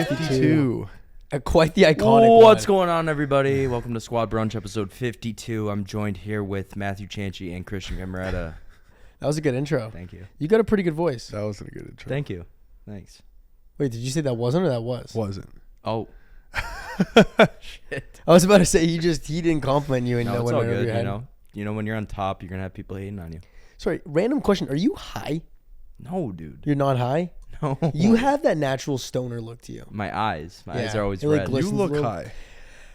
52. Quite the iconic What's one. going on, everybody? Welcome to Squad Brunch, episode 52. I'm joined here with Matthew Chanchi and Christian Camerata. That was a good intro. Thank you. You got a pretty good voice. That wasn't a good intro. Thank you. Thanks. Wait, did you say that wasn't or that was? Wasn't. Oh. Shit. I was about to say he didn't compliment you and No, no it's one all over good, your head. You know, when you're on top, you're going to have people hating on you. Sorry, random question. Are you high? No, dude. You're not high? No. You have that natural stoner look to you. My eyes. My eyes Yeah, are always it, like, red. glistens. You Listens a look little. high.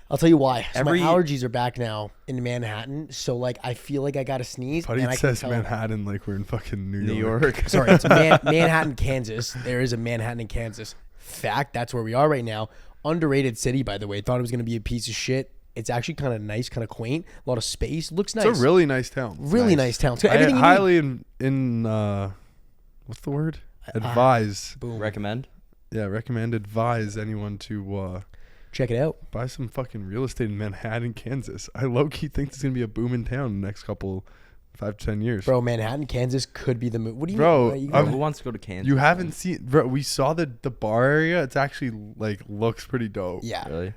I'll tell you why. So Every- my allergies are back now in Manhattan, so like I feel like I got to sneeze. Buddy and I can says tell. Manhattan like we're in fucking New New York. York. Sorry, it's Manhattan, Kansas. There is a Manhattan in Kansas. Fact, that's where we are right now. Underrated city, by the way. Thought it was going to be a piece of shit. It's actually kind of nice, kind of quaint. A lot of space. Looks nice. It's a really nice town. really nice town. So I everything you need. highly what's the word? Advise. Boom. Recommend? Advise anyone to Check it out. buy some fucking real estate in Manhattan, Kansas. I low-key think it's going to be a booming town in the next couple 5 to 10 years. Bro, Manhattan, Kansas could be the move. What do you Bro, mean? Who wants to go to Kansas? You haven't seen, bro, we saw the bar area. It's actually like looks pretty dope. Yeah. Really?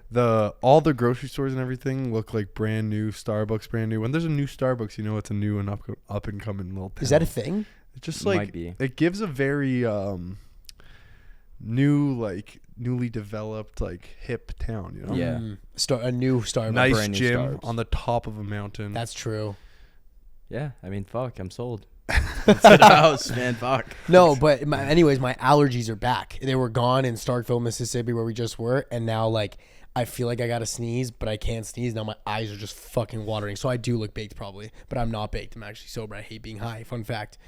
All the grocery stores and everything look like brand new. Starbucks brand new. When there's a new Starbucks, you know it's a new and up and coming little town. Is that a thing? It's just Might like be. it gives a very new, like newly developed, like hip town. You know, Yeah. A new Starbucks. nice brand new gym Starbucks. on the top of a mountain. That's true. Yeah. I mean, fuck. I'm sold. Let's get a house, man. Fuck. No, but anyways, my allergies are back. They were gone in Starkville, Mississippi, where we just were, and now like I feel like I gotta sneeze, but I can't sneeze. Now my eyes are just fucking watering. So I do look baked probably, but I'm not baked. I'm actually sober. I hate being high. Fun fact.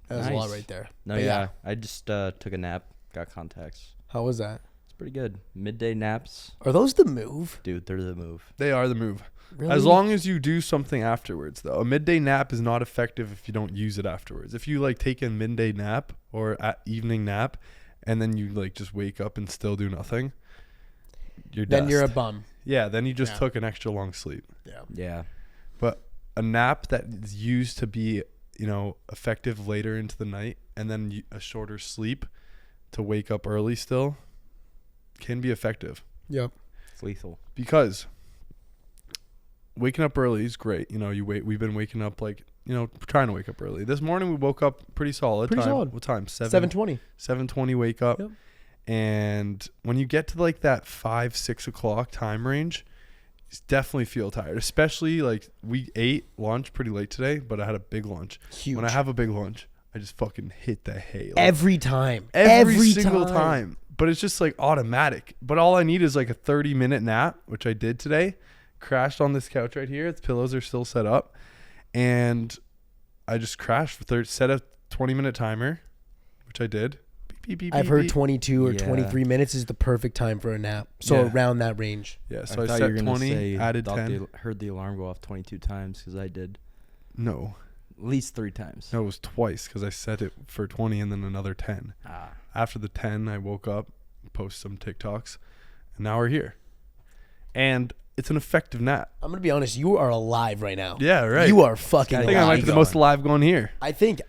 That was a lot Nice. right there. No, But yeah. I just took a nap. Got contacts. How was that? It's pretty good. Midday naps. Are those the move? Dude, they're the move. They are the move. Really? As long as you do something afterwards, though. A midday nap is not effective if you don't use it afterwards. If you like take a midday nap or evening nap, and then you like just wake up and still do nothing, you're Then you're a dust. bum. Yeah, then you just Yeah. took an extra long sleep. Yeah. Yeah. But a nap that is used to be, effective later into the night, and then a shorter sleep to wake up early still can be effective. Yep. It's lethal. Because waking up early is great. We've been waking up trying to wake up early. This morning we woke up pretty solid. Pretty time. solid. What time? 7:20. 7:20 wake up. Yep. And when you get to like that 5-6 o'clock time range, you definitely feel tired. Especially like we ate lunch pretty late today, but I had a big lunch. Huge. When I have a big lunch, I just fucking hit the hay. Like, Every time. every single time. But it's just like automatic. But all I need is like a 30-minute nap, which I did today. Crashed on this couch right here. The pillows are still set up. And I just crashed for set a 20-minute timer, which I did. Beep, beep, beep, I've beep, heard beep. 22 or Yeah. 23 minutes is the perfect time for a nap. So Yeah. around that range. Yeah, so I thought you were set gonna 20, say added thought 10. heard the alarm go off 22 times because I did No. at least 3 times. No, it was twice because I set it for 20 and then another 10. Ah. After the 10, I woke up, posted some TikToks, and now we're here. And it's an effective nap. I'm going to be honest. You are alive right now. Yeah, right. You are fucking I I think I alive. might be the most alive going here. I think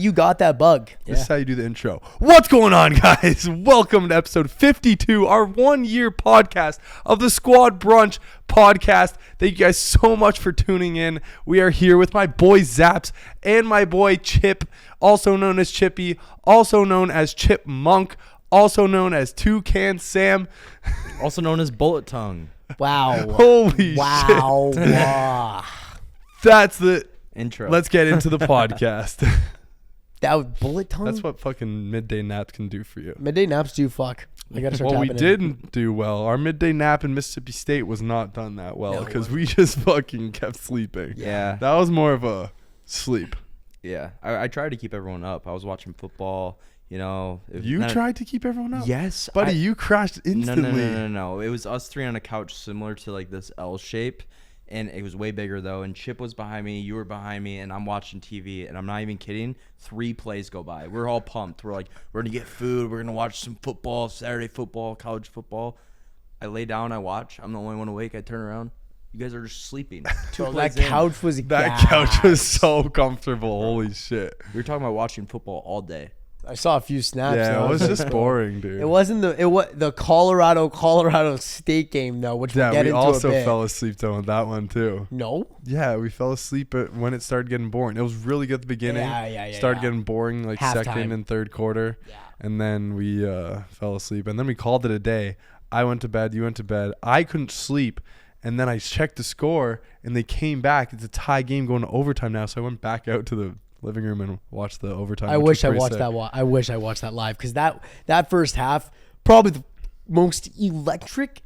you got that bug. This is how you do the intro. What's going on, guys? Welcome to episode 52, our 1-year podcast of the Squad Brunch podcast. Thank you guys so much for tuning in. We are here with my boy Zaps and my boy Chip, also known as Chippy, also known as Chipmunk, also known as Toucan Sam. Also known as Bullet Tongue. Wow. Holy wow. shit. Wow. That's the... Intro. Let's get into the podcast. That was bullet tongue? That's what fucking midday naps can do for you. Midday naps do fuck. I got to start Well, we tapping in. didn't do well. Our midday nap in Mississippi State was not done that well No, it because we just fucking kept sleeping. Yeah. That was more of a sleep. Yeah. I tried to keep everyone up. I was watching football, You tried to keep everyone up? Yes. Buddy, you crashed instantly. No. It was us 3 on a couch similar to like this L shape. And it was way bigger though. And Chip was behind me, you were behind me, and I'm watching TV. And I'm not even kidding. 3 plays go by. We're all pumped. We're like, we're gonna get food. We're gonna watch some football, Saturday football, college football. I lay down, I watch. I'm the only one awake. I turn around. You guys are just sleeping. Bro, that couch was That couch was so comfortable. Holy shit. We were talking about watching football all day. I saw a few snaps. Yeah, though. it was like, just boring, dude. It wasn't the Colorado State game though, which we'll get we into also a bit. fell asleep though on that one too. No. Yeah, we fell asleep when it started getting boring. It was really good at the beginning. Yeah. Started getting boring like Halftime. second and third quarter. Yeah. And then we fell asleep. And then we called it a day. I went to bed. You went to bed. I couldn't sleep. And then I checked the score, and they came back. It's a tie game going to overtime now. So I went back out to the living room and watched the overtime. I wish I watched that. I wish I watched that live because that first half probably the most electric,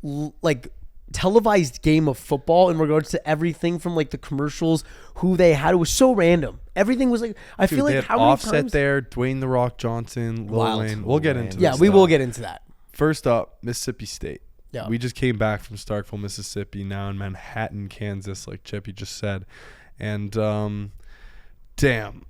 like televised game of football in regards to everything from like the commercials, who they had. It was so random. Everything was like I feel they like had how many Offset times there, Dwayne the Rock Johnson, Lil Wild. Wayne. We'll get into Yeah, this we stuff. will get into that. First up, Mississippi State. Yeah. We just came back from Starkville, Mississippi, now in Manhattan, Kansas, like Chippy just said. And damn,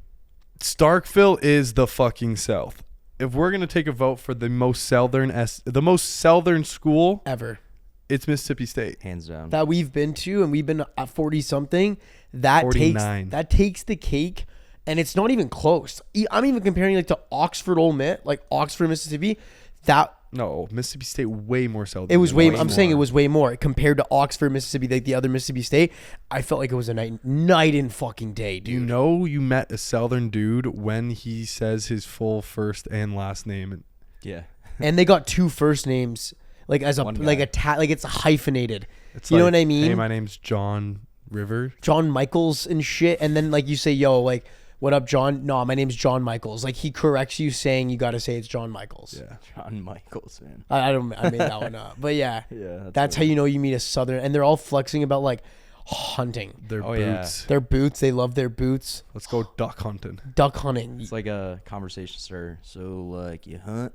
Starkville is the fucking South. If we're gonna take a vote for the most southern school Ever it's Mississippi State. Hands down. that we've been to, and we've been at 40 something. That 49. takes the cake, and it's not even close. I'm even comparing like to Oxford, Ole Miss, like Oxford, Mississippi. No, Mississippi State way more southern. It was way. than I'm saying it was way more compared to Oxford, Mississippi, like the other Mississippi State. I felt like it was a night and fucking day, dude. You know, you met a southern dude when he says his full first and last name. Yeah. And they got two first names, like as a One like guy. like it's hyphenated. It's You know like, what I mean? Hey, my name's John River. John Michaels and shit, and then like you say, yo, like what up, John? No, my name's John Michaels. Like he corrects you saying you got to say it's John Michaels. Yeah. John Michaels, man. I made that one up, but yeah, Yeah. that's how you know you meet a southern, and they're all flexing about like hunting. Their Oh, yeah. boots. Their boots, they love their boots. Let's go duck hunting. Duck hunting, It's like a conversation starter. So, like, you hunt?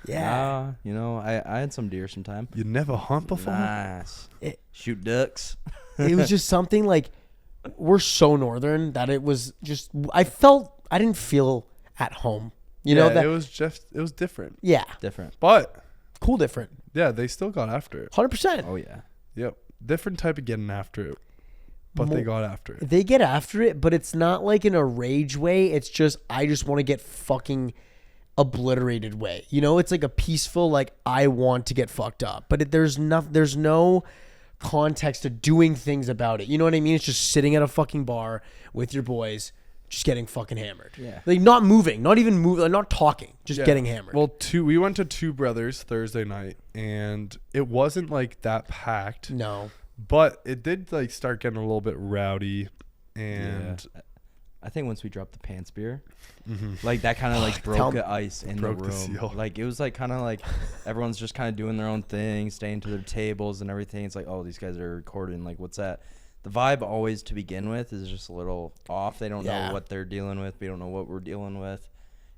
yeah. You know, I had some deer sometime. You never hunt before? Nice. It- Shoot ducks. It was just something like we're so northern that it was just I didn't feel at home. You know that it was different. yeah, Different. But cool, different, yeah, they still got after it. 100%. Oh, yeah. Yep. Different type of getting after it. But they got after it. They get after it, but it's not like in a rage way. It's just I just want to get fucking obliterated way. You know, it's like a peaceful like I want to get fucked up, but there's no context to doing things about it. You know what I mean? It's just sitting at a fucking bar with your boys, just getting fucking hammered. Yeah. Like not moving, not even moving, like not talking, just Yeah. getting hammered. Well, we went to Two Brothers Thursday night, and it wasn't like that packed, no. but it did like start getting a little bit rowdy, and Yeah. I think once we dropped the pants beer, like that kind of like broke the ice in the Broke the room. seal. Like it was like kind of like everyone's just kind of doing their own thing, staying to their tables and everything. It's like, oh, these guys are recording. Like, what's that? The vibe always to begin with is just a little off. They don't Yeah. know what they're dealing with. We don't know what we're dealing with.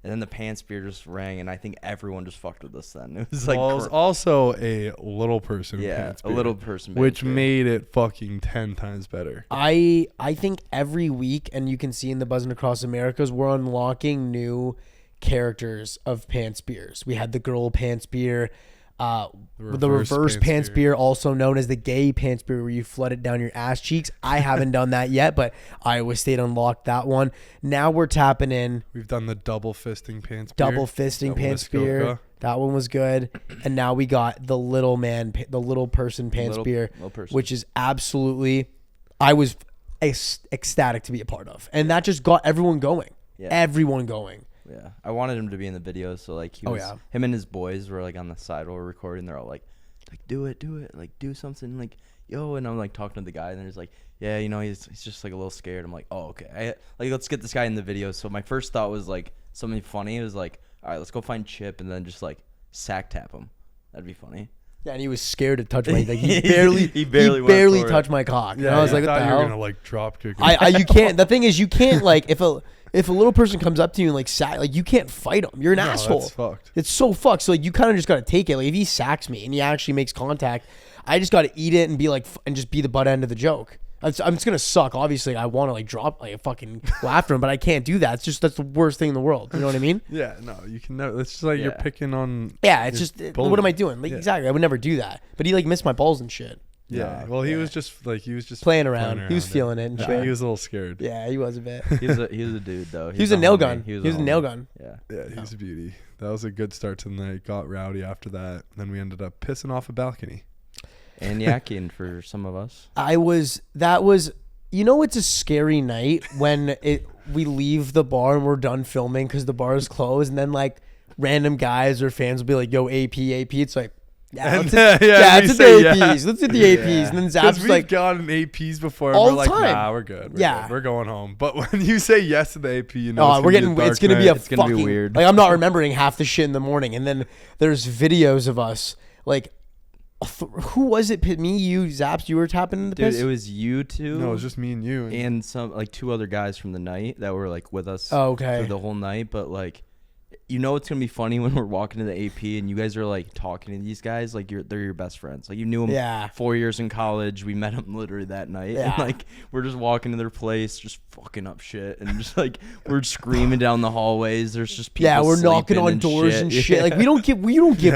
And then the pants beer just rang, and I think everyone just fucked with us then. It was like, well, it was also a little person, yeah, pants a beer, little person, which pants beer. made it fucking 10 times better. I think every week, and you can see in the Buzzing Across Americas, we're unlocking new characters of Pants Beers. We had the girl Pants Beer, the reverse Pants Beer, also known as the gay Pants Beer, where you flood it down your ass cheeks. I haven't done that yet, but Iowa State unlocked that one. Now we're tapping in We've done the double fisting pants beer. double fisting Double Pants Muskoka. Beer. That one was good. And now we got the little person Pants Beer, Little person. which is absolutely, I was ecstatic to be a part of. And that just got everyone going. Yeah. Everyone going. Yeah, I wanted him to be in the video, so like him and his boys were like on the side while we're recording. They're all like do it, like do something, like yo. And I'm like talking to the guy, and he's like, yeah, you know, he's just like a little scared. I'm like, oh, okay, like let's get this guy in the video. So my first thought was like something funny. It was like, all right, let's go find Chip and then just like sack tap him. That'd be funny. Yeah, and he was scared to touch my like He he barely went barely for it. touched my cock. Yeah, And I was I like, what thought the you were hell? gonna like drop kick. You can't. The thing is, you can't like if a little person comes up to you and like like you can't fight him. You're an asshole. That's fucked. It's so fucked. So like you kind of just got to take it. Like if he sacks me and he actually makes contact, I just got to eat it and be like and just be the butt end of the joke. I'm just gonna suck. Obviously, I want to like drop like fucking go after him, but I can't do that. That's the worst thing in the world. You know what I mean? Yeah, no, you can never. It's just like you're Yeah. picking on. Yeah, it's your just bully. what am I doing? Like Yeah. exactly, I would never do that. But he like missed my balls and shit. Yeah. Well, he was just playing around. He was feeling it and Yeah, shit. he was a little scared. Yeah, he was a bit. He was a dude though. He was a nail gun. He was a nail gun. Yeah. Yeah, he was a beauty. That was a good start to the night. Got rowdy after that. Then we ended up pissing off a balcony. And yakking for some of us. It's a scary night when we leave the bar and we're done filming because the bar is closed, and then like random guys or fans will be like, "Yo, AP." It's like, let's hit the APs. Let's hit the APs. And then Zap's we've like, gotten APs before, and all we're the like, time. nah, we're good. Yeah. We're going home. But when you say yes to the AP, it's gonna be It's gonna be weird. Like, I'm not remembering half the shit in the morning, and then there's videos of us like. Who was it? Me, you, Zaps. You were tapping in the piss? Dude, it was you two. No, it was just me and you. And some like two other guys from the night that were like with us. Oh, okay. Through the whole night, but like, it's gonna be funny when we're walking to the AP and you guys are like talking to these guys like they're your best friends. Like you knew them 4 years in college. We met them literally that night. Yeah. And like we're just walking to their place, just fucking up shit, and just like we're screaming down the hallways. There's just people. We're knocking sleeping on doors and shit. Yeah. Like we don't give a we fuck. give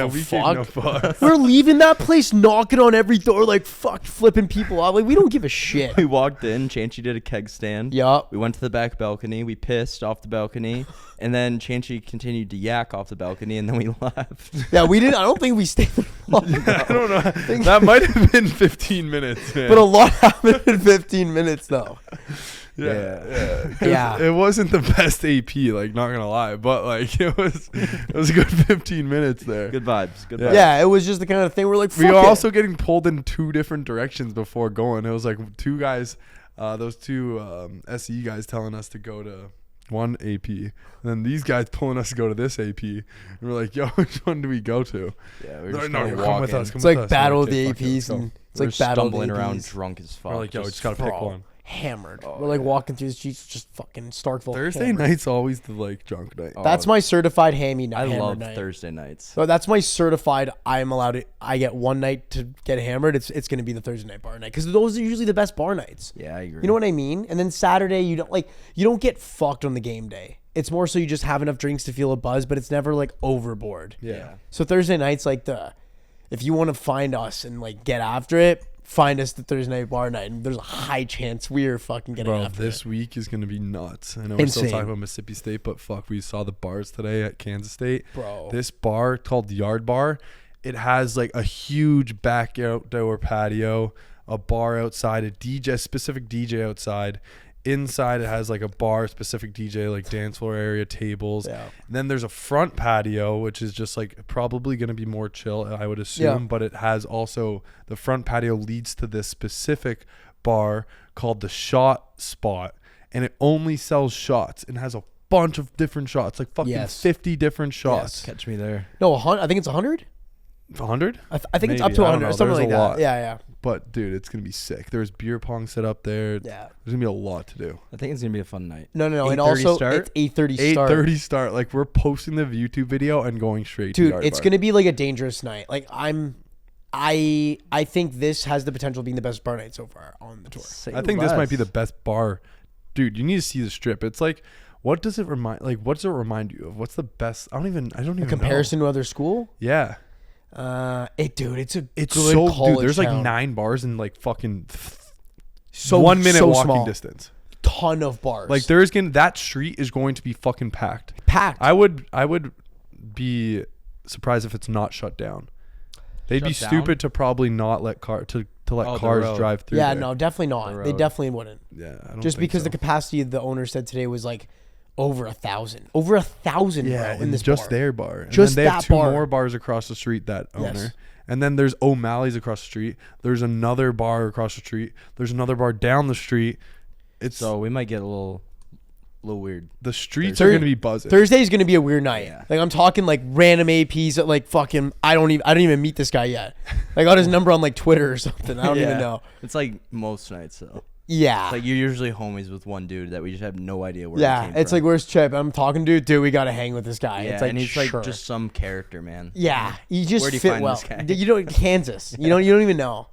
no fuck. We're leaving that place, knocking on every door, like fuck, flipping people off. Like we don't give a shit. We walked in. Chancey did a keg stand. Yup. We went to the back balcony. We pissed off the balcony, and then Chancey continued to yak off the balcony, and then we left. Yeah, we didn't. I don't think we stayed there long. I don't know. That might have been 15 minutes, man. But a lot happened in 15 minutes, though. Yeah. It wasn't the best AP, like, not gonna lie, but like it was a good 15 minutes there. Good vibes. Good vibes. Yeah, it was just the kind of thing we're like, We fuck were it. also getting pulled in two different directions before going. It was like two guys, those two SE guys telling us to go to one AP, and then these guys pulling us to go to this AP, and we're like, "Yo, which one do we go to?" Yeah, They're we were like, just "No, kind you're of coming with walking. us." It's like battle of the APs, and it's We're like battle of the stumbling around APs. drunk as fuck. We're like, "Yo, we just gotta pick one." Hammered. We're like walking through the streets, just fucking Starkville. Thursday hammered. night's always the like drunk night. That's my certified hammy night. I hammered love night. Thursday nights. So that's my certified. I get one night to get hammered. It's gonna be the Thursday night bar night because those are usually the best bar nights. Yeah, I agree. You know what I mean? And then Saturday you don't get fucked on the game day. It's more so you just have enough drinks to feel a buzz, but it's never like overboard. Yeah. So Thursday night's like if you want to find us and like get after it, find us the Thursday night bar night, and there's a high chance we're fucking getting after this it. week is gonna be nuts. I know we're still Insane. talking about Mississippi State, but fuck, we saw the bars today at Kansas State. Bro. This bar called the Yard Bar, it has like a huge back outdoor patio, a bar outside, a specific DJ outside. Inside it has like a bar, specific DJ, like dance floor area, tables. Yeah. And then there's a front patio, which is just like probably going to be more chill, I would assume. Yeah. But it has also, the front patio leads to this specific bar called the Shot Spot. And it only sells shots and has a bunch of different shots, like fucking 50 different shots. Catch me there. No, I think it's 100. 100? I think it's up Maybe. to I don't 100 or know. something There's like a that. lot. Yeah. But dude, it's gonna be sick. There's beer pong set up there. Yeah. There's gonna be a lot to do. I think it's gonna be a fun night. No. And 8:30 also start? it's 8:30 start. 8:30 start. Like we're posting the YouTube video and going straight. Dude, to Yard it's Bar. gonna be like a dangerous night. Like I think this has the potential of being the best bar night so far on the tour. I think this might be the best bar. Dude, you need to see the strip. It's like, what does it remind? Like, what does it remind you of? What's the best? I don't even Comparison know. to other school. Yeah, It's a it's good so. college Dude, there's like town. 9 bars in like fucking So 1 minute so walking small. distance. Ton of bars. Like that street is going to be fucking packed. packed. I would be surprised if it's not shut down. They'd be Shut stupid to probably not let let the cars road. drive through. Yeah, there. no, definitely The not. They road. definitely wouldn't. Yeah, I don't Just think because so. the capacity the owner said today was like over 1,000. Over 1,000, Yeah, bro, in this just bar. their bar. And Just then they have that 2 bar. more bars across the street, that owner. Yes. And then there's O'Malley's across the street. There's another bar across the street. There's another bar down the street. It's So we might get a little weird. the streets Thur- are going to be buzzing. Thursday's gonna be a weird night. Yeah. Like I'm talking like random APs that like fucking I don't even meet this guy yet. I got his number on like Twitter or something. I don't even know. It's like most nights though. Yeah. Like you're usually homies with one dude that we just have no idea where. Yeah, he came it's from. like where's Chip? I'm talking to dude. We gotta hang with this guy. Yeah, It's like and he's sure. like just some character, man. Yeah, you just Where'd you fit find well. this guy? You don't Kansas. You don't even know.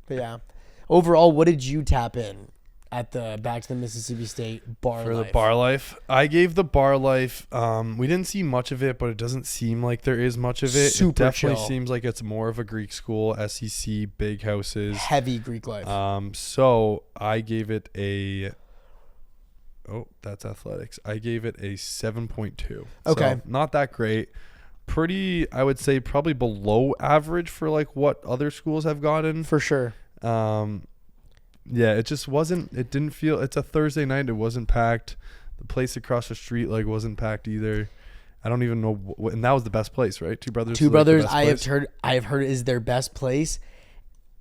But yeah, overall, what did you tap in at the back to the Mississippi State bar For life? the bar life, I gave the bar life. We didn't see much of it, but it doesn't seem like there is much of it. Super it definitely chill. seems like it's more of a Greek school, SEC, big houses. Heavy Greek life. So I gave it a. Oh, that's athletics. I gave it a 7.2. Okay. So not that great. Pretty, I would say, probably below average for like what other schools have gotten. For sure. Yeah, it just wasn't. It didn't feel. It's a Thursday night. It wasn't packed. The place across the street like wasn't packed either. I don't even know. And that was the best place, right? Two Brothers. Two was, like, the Brothers. best I place. have heard is their best place.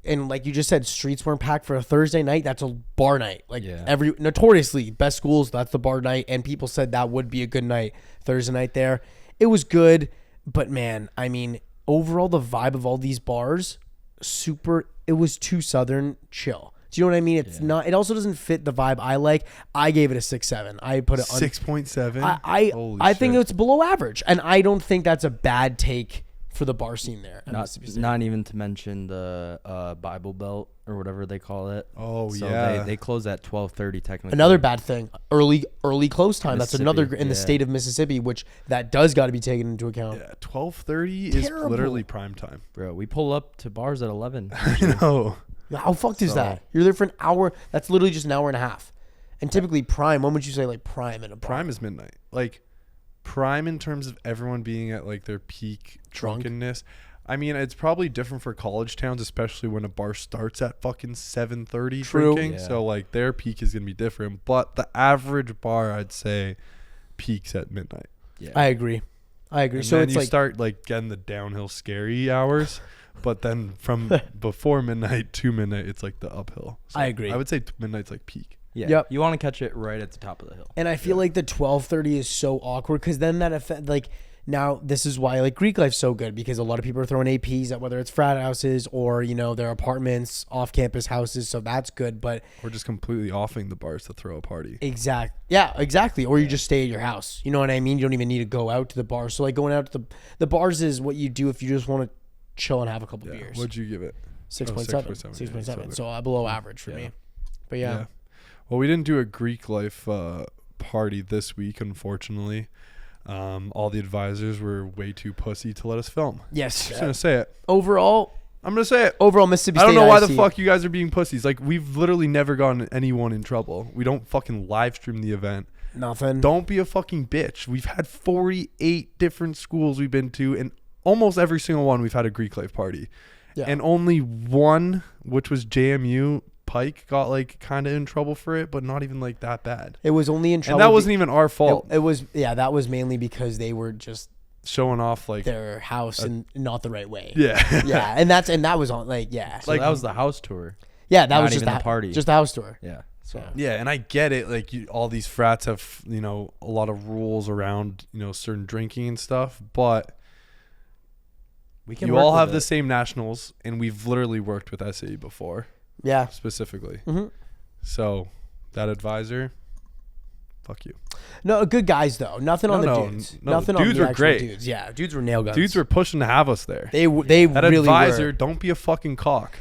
And like you just said, streets weren't packed for a Thursday night. That's a bar night. Like every notoriously best schools, that's the bar night. And people said that would be a good night Thursday night there. It was good, but man, I mean, overall the vibe of all these bars, super. It was too Southern chill. Do you know what I mean? It's not. It also doesn't fit the vibe I like. I gave it a 6.7. I put it on 6.7. I think it's below average, and I don't think that's a bad take for the bar scene there. At Mississippi State. Not even to mention the Bible Belt or whatever they call it. Oh, so yeah. they close at 12:30 technically. Another bad thing, early close time. That's another Mississippi, in the state of Mississippi, which that does got to be taken into account. Yeah, 12:30 is Terrible. literally prime time. Bro, we pull up to bars at 11. I know. How fucked is that? You're there for an hour. That's literally just an hour and a half. And typically prime, when would you say like prime in a bar? Prime is midnight. Like prime in terms of everyone being at like their peak Drunk. drunkenness. I mean, it's probably different for college towns, especially when a bar starts at fucking 7:30 True. drinking. Yeah. So like their peak is gonna be different. But the average bar, I'd say, peaks at midnight. Yeah. I agree. And So then it's you like start like getting the downhill scary hours. But then from before midnight to midnight, it's like the uphill. So I agree. I would say midnight's like peak. Yeah. Yep. You want to catch it right at the top of the hill. And I feel like the 12:30 is so awkward because then that affect like now this is why like Greek life's so good because a lot of people are throwing APs at whether it's frat houses or their apartments, off campus houses, so that's good. But We're just completely offing the bars to throw a party. exactly. Or you just stay at your house. You know what I mean? You don't even need to go out to the bar. So like going out to the bars is what you do if you just want to chill and have a couple beers. What'd you give it? 6.7. 6.7. 6.7. So below average for me. But yeah. Well, we didn't do a Greek life party this week, unfortunately. All the advisors were way too pussy to let us film. Yes. I'm just gonna say it. Overall I'm gonna say it. Mississippi I State. don't know why the ISD. fuck you guys are being pussies. Like we've literally never gotten anyone in trouble. We don't fucking live stream the event. Nothing. Don't be a fucking bitch. We've had 48 different schools we've been to, and almost every single one we've had a Greek life party. Yeah. And only one, which was JMU Pike, got like kind of in trouble for it, but not even like that bad. It was only in trouble. And that wasn't even our fault. It was that was mainly because they were just Showing off like their house and not the right way. yeah. Yeah, and that was on like So that was the house tour. yeah, that not was just even the party. just the house tour. Yeah. So Yeah, and I get it. Like all these frats have, a lot of rules around, certain drinking and stuff, but we can you work all with have it. the same nationals, and we've literally worked with SAE before, Yeah. specifically. Mm-hmm. So that advisor, fuck you. No, good guys though. Nothing on the No, dudes. no, Nothing dudes on the were actual great. dudes. Yeah, dudes were nail guns. Dudes were pushing to have us there. they That really advisor, were. don't be a fucking cock.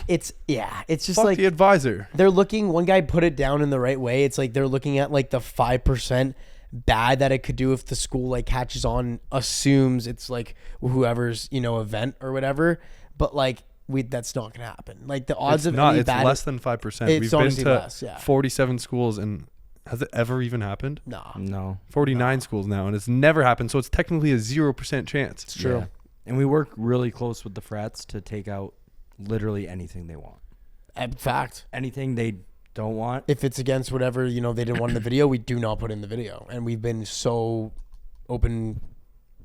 It's just Fuck like the advisor. they're looking. One guy put it down in the right way. It's like they're looking at like the 5% bad that it could do if the school like catches on, assumes it's like whoever's event or whatever. But like that's not gonna happen. Like the odds It's of not. any It's bad. less than 5%. It's We've been honestly to less, yeah. 47 schools, and has it ever even happened? Nah, No. 49 schools now, and it's never happened. So it's technically a 0% chance. it's true. Yeah. And we work really close with the frats to take out literally anything they want. In fact, Anything they don't want. if it's against whatever they didn't want in the video, we do not put in the video, and we've been so open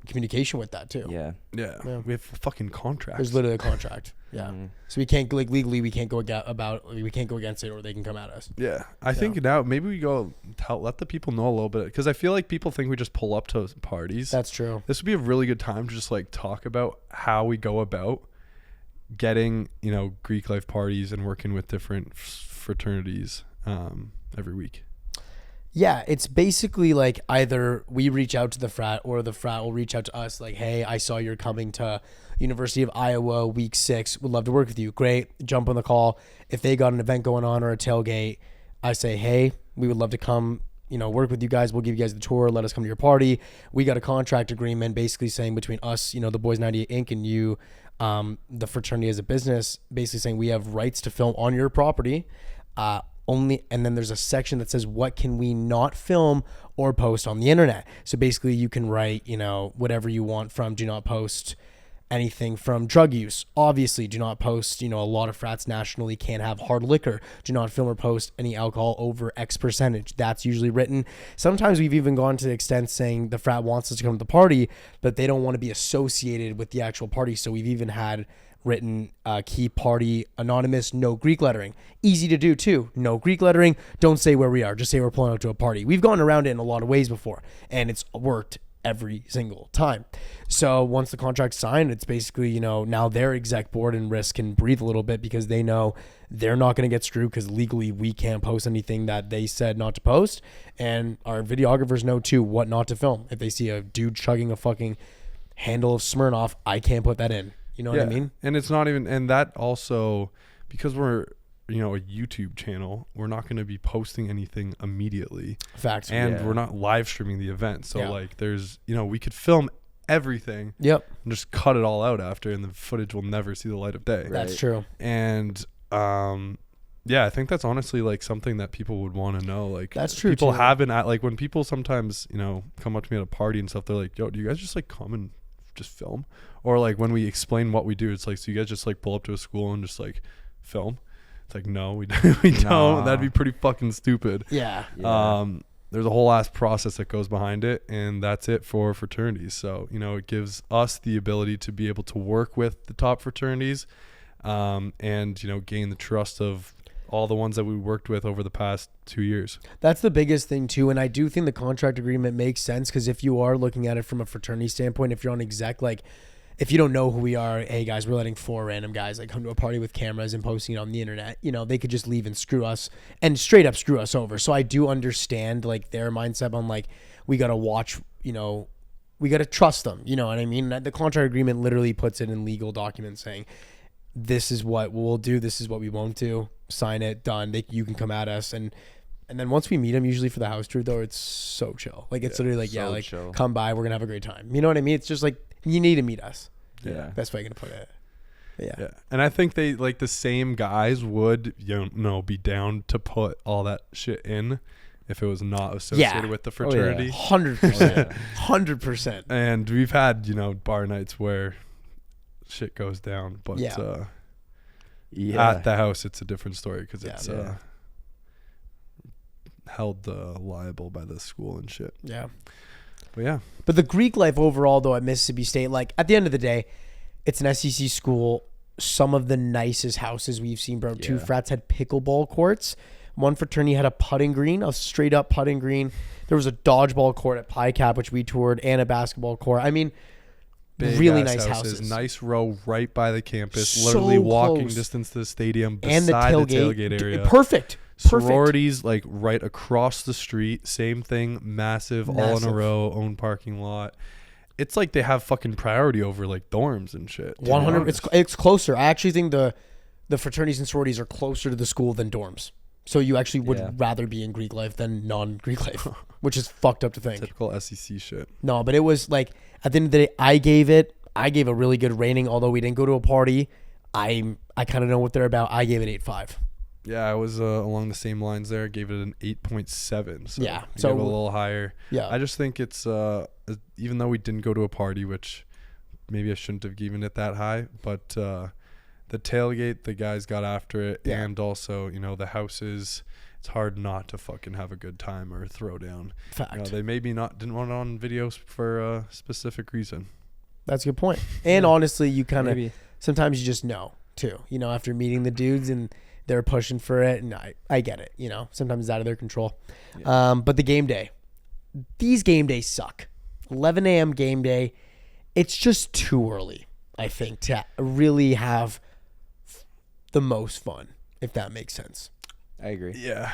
communication with that too. Yeah. Yeah. Yeah. We have fucking contracts. There's literally a contract. Yeah. Mhm. So we can't like legally we can't go we can't go against it, or they can come at us. Yeah. I think now maybe we go let the people know a little bit, because I feel like people think we just pull up to parties. That's true. This would be a really good time to just like talk about how we go about getting, Greek life parties and working with different fraternities every week. Yeah, it's basically like either we reach out to the frat or the frat will reach out to us like, hey, I saw you're coming to University of Iowa week 6. Would love to work with you. Great. Jump on the call. If they got an event going on or a tailgate, I say, hey, we would love to come, work with you guys. We'll give you guys the tour. Let us come to your party. We got a contract agreement basically saying between us, the Boys 98 Inc. and you, the fraternity as a business, basically saying we have rights to film on your property. And then there's a section that says what can we not film or post on the internet. So basically you can write, whatever you want from do not post anything from drug use. Obviously, do not post, a lot of frats nationally can't have hard liquor. Do not film or post any alcohol over X percentage. That's usually written. Sometimes we've even gone to the extent saying the frat wants us to come to the party, but they don't want to be associated with the actual party. So we've even had written key party anonymous, no Greek lettering. Easy to do too. No Greek lettering. Don't say where we are. Just say we're pulling out to a party. We've gone around it in a lot of ways before, and it's worked every single time. So once the contract's signed, it's basically, now their exec board and risk can breathe a little bit because they know they're not going to get screwed because legally we can't post anything that they said not to post. And our videographers know too what not to film. If they see a dude chugging a fucking handle of Smirnoff, I can't put that in. You know what I mean? And it's not even, and that also, because we're, a YouTube channel, we're not going to be posting anything immediately. Facts. And we're not live streaming the event. So there's, we could film everything. Yep. And just cut it all out after, and the footage will never see the light of day. That's true. And, I think that's honestly like something that people would want to know. Like, that's true. People too. haven't, like when people sometimes, come up to me at a party and stuff, they're like, yo, do you guys just like come and just film? Or like when we explain what we do, it's like, so you guys just like pull up to a school and just like film? It's like, no, we don't. That'd be pretty fucking stupid. Yeah. There's a whole ass process that goes behind it, and that's it for fraternities. So, it gives us the ability to be able to work with the top fraternities, and, gain the trust of all the ones that we worked with over the past 2 years. That's the biggest thing too. And I do think the contract agreement makes sense because if you are looking at it from a fraternity standpoint, if you're on exec, like if you don't know who we are, hey guys, we're letting 4 random guys like come to a party with cameras and posting it on the internet. They could just leave and screw us and straight up screw us over. So I do understand like their mindset on like, we got to watch, we got to trust them. You know what I mean? The contract agreement literally puts it in legal documents saying, this is what we'll do. This is what we won't do. Sign it, done. You can come at us. And then once we meet them, usually for the house tour though, it's so chill. Like it's literally like, chill. Come by, we're going to have a great time. You know what I mean? It's just like, you need to meet us. Yeah. Best way I can put it. Yeah. And I think they like the same guys would, be down to put all that shit in if it was not associated with the fraternity. 100%. 100%. And we've had, bar nights where shit goes down, but at the house, it's a different story because it's held liable by the school and shit. Yeah. But the Greek life overall, though, at Mississippi State, like at the end of the day, it's an SEC school. Some of the nicest houses we've seen, bro. 2 frats had pickleball courts. One fraternity had a putting green, a straight up putting green. There was a dodgeball court at Pi Cap, which we toured, and a basketball court. I mean, big really nice houses. Nice row right by the campus. So literally walking close. Distance to the stadium beside and the tailgate area. Perfect. Sororities like right across the street. Same thing. Massive. All in a row. Own parking lot. It's like they have fucking priority over like dorms and shit. 100. It's closer. I actually think the fraternities and sororities are closer to the school than dorms. So you actually would rather be in Greek life than non-Greek life, which is fucked up to think. Typical SEC shit. No, but it was like at the end of the day, I gave a really good rating. Although we didn't go to a party, I kind of know what they're about. I gave it 8.5. Yeah, I was along the same lines there. Gave it an 8.7. So yeah, so a little higher. Yeah, I just think it's even though we didn't go to a party, which maybe I shouldn't have given it that high, but the tailgate, the guys got after it, and also the houses. It's hard not to fucking have a good time or throw down. Fact. They maybe didn't want it on videos for a specific reason. That's a good point. And honestly, you kind of sometimes you just know too. After meeting the dudes and they're pushing for it, and I get it. Sometimes it's out of their control. Yeah. But the game day, these game days suck. 11 a.m. game day, it's just too early, I think, to really have the most fun, if that makes sense. I agree. Yeah.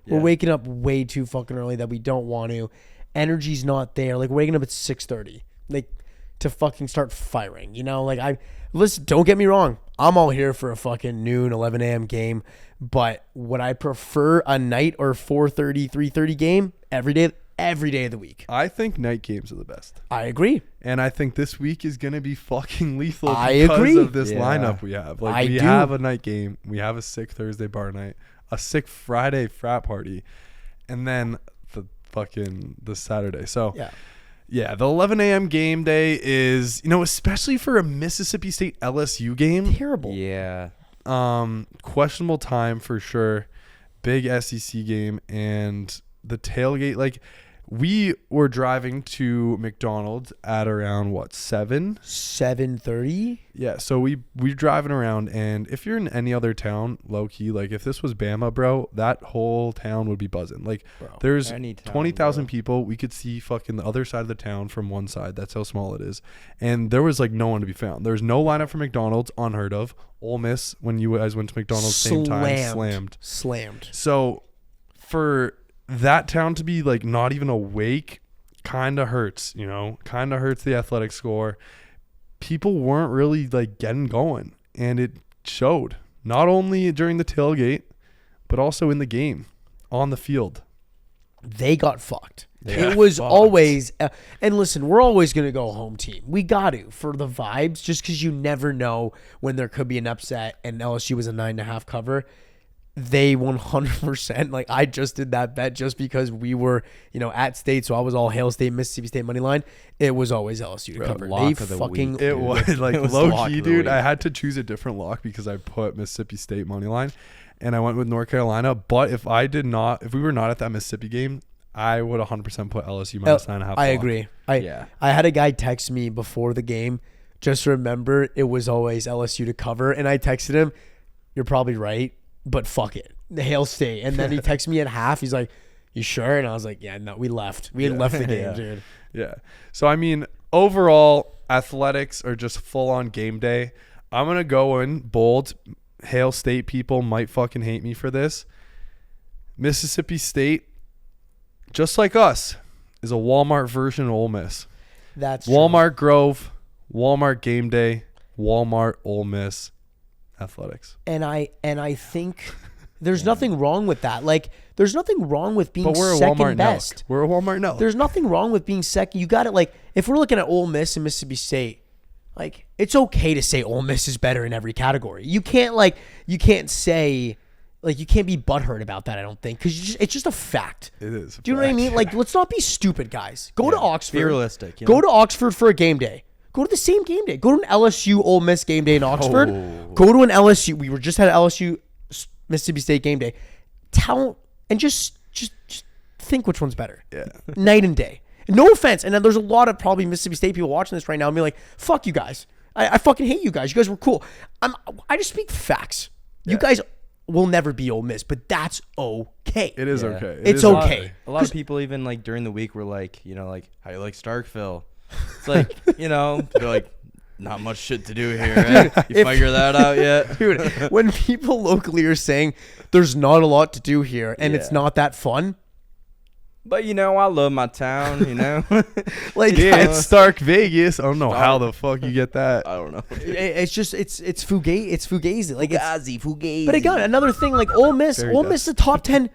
We're waking up way too fucking early that we don't want to. Energy's not there. Like, waking up at 6:30. Like, to fucking start firing. You know, like listen, don't get me wrong. I'm all here for a fucking noon, 11 a.m. game. But would I prefer a night or 4:30, 3:30 game every day of the week? I think night games are the best. I agree. And I think this week is going to be fucking lethal I because agree. of this lineup we have. Like, we have a night game. We have a sick Thursday bar night, a sick Friday frat party, and then the Saturday. So, yeah, the 11 a.m. game day is, especially for a Mississippi State LSU game. Terrible. Yeah. Questionable time for sure. Big SEC game, and the tailgate, like, we were driving to McDonald's at around 7:30. Yeah, so we're driving around, and if you're in any other town, low key, like if this was Bama, bro, that whole town would be buzzing. Like, there's 20,000 people. We could see fucking the other side of the town from one side. That's how small it is. And there was like no one to be found. There was no lineup for McDonald's, unheard of. Ole Miss, when you guys went to McDonald's same time, slammed. So for that town to be like not even awake kind of hurts, kind of hurts the athletic score. People weren't really like getting going, and it showed not only during the tailgate but also in the game on the field. They got fucked. It was always and listen, we're always going to go home team. We got to for the vibes, just because you never know when there could be an upset, and LSU was a 9.5 cover. They 100%, like, I just did that bet just because we were, at state, so I was all Hail State, Mississippi State money line. It was always LSU to cover. They fucking it was like low key, dude. I had to choose a different lock because I put Mississippi State money line, and I went with North Carolina. But if we were not at that Mississippi game, I would 100% put LSU minus 9.5. I agree. I had a guy text me before the game. Just remember, it was always LSU to cover, and I texted him, "You're probably right, but fuck it, the Hail State." And then he texted me at half. He's like, "You sure?" And I was like, "Yeah, no, we left. We had left the game, dude." Yeah. So, I mean, overall, athletics are just full on game day. I'm going to go in bold. Hail State people might fucking hate me for this. Mississippi State, just like us, is a Walmart version of Ole Miss. That's Walmart Grove, Walmart game day, Walmart Ole Miss athletics. And I think there's nothing wrong with that. Like, there's nothing wrong with being second best. We're a Walmart no. There's nothing wrong with being second. You got it. Like, if we're looking at Ole Miss and Mississippi State, like, it's okay to say Ole Miss is better in every category. You can't say, like, you can't be butthurt about that, I don't think, because it's just a fact. It is. Do you know what I mean? Like, let's not be stupid, guys. Go to Oxford. Be realistic. Go to Oxford for a game day. Go to the same game day. Go to an LSU Ole Miss game day in Oxford. Go to an LSU. We just had an LSU Mississippi State game day. Just think which one's better. Yeah. Night and day. No offense. And then there's a lot of probably Mississippi State people watching this right now and be like, "Fuck you guys. I fucking hate you guys. You guys were cool." I just speak facts. Yeah. You guys will never be Ole Miss, but that's okay. It is okay. It's okay. A lot of people even like during the week were like, like, "How you like Starkville?" It's like, they're like, "Not much shit to do here, right? You figure that out yet?" Dude, when people locally are saying there's not a lot to do here and it's not that fun. But, I love my town, Like, it's Stark Vegas. I don't know how the fuck you get that. I don't know. It's just, it's fugazi. It's fugazi. Like, Fugazi. But again, another thing, like Ole Miss is a top 10.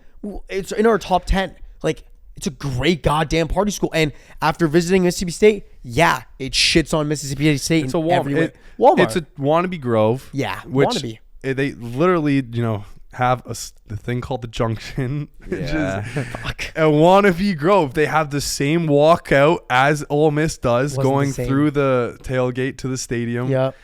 It's in our top 10. Like, it's a great goddamn party school. And after visiting Mississippi State, it shits on Mississippi State. It's a Walmart. It's a wannabe Grove. Yeah, which wannabe. They literally, have the thing called the Junction. Yeah. A wannabe Grove. They have the same walkout as Ole Miss does, going through the tailgate to the stadium. Yep.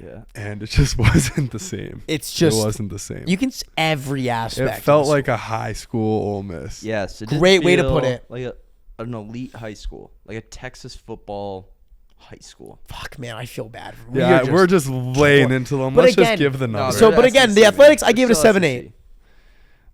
Yeah. And it just wasn't the same. It wasn't the same. You can every aspect. It felt like a high school Ole Miss. Yes. Great way to put it. Like an elite high school, like a Texas football high school. Fuck, man, I feel bad. We're just laying into them. Let's just give the number. But again, the athletics, I gave it a 7.8.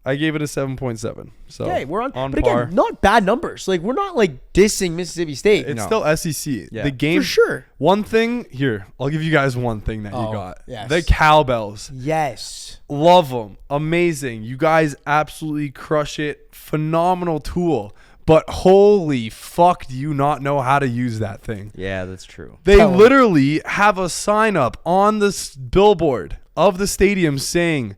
I gave it a 7.7. So okay, we're on par. Again, not bad numbers. Like, we're not like dissing Mississippi State. It's still SEC. Yeah. The game, for sure. One thing here, I'll give you guys one thing that you got. Yes. The cowbells. Yes. Love them. Amazing. You guys absolutely crush it. Phenomenal tool. but holy fuck, do you not know how to use that thing? Yeah, that's true. They Tell 'em. literally have a sign up on the billboard of the stadium saying,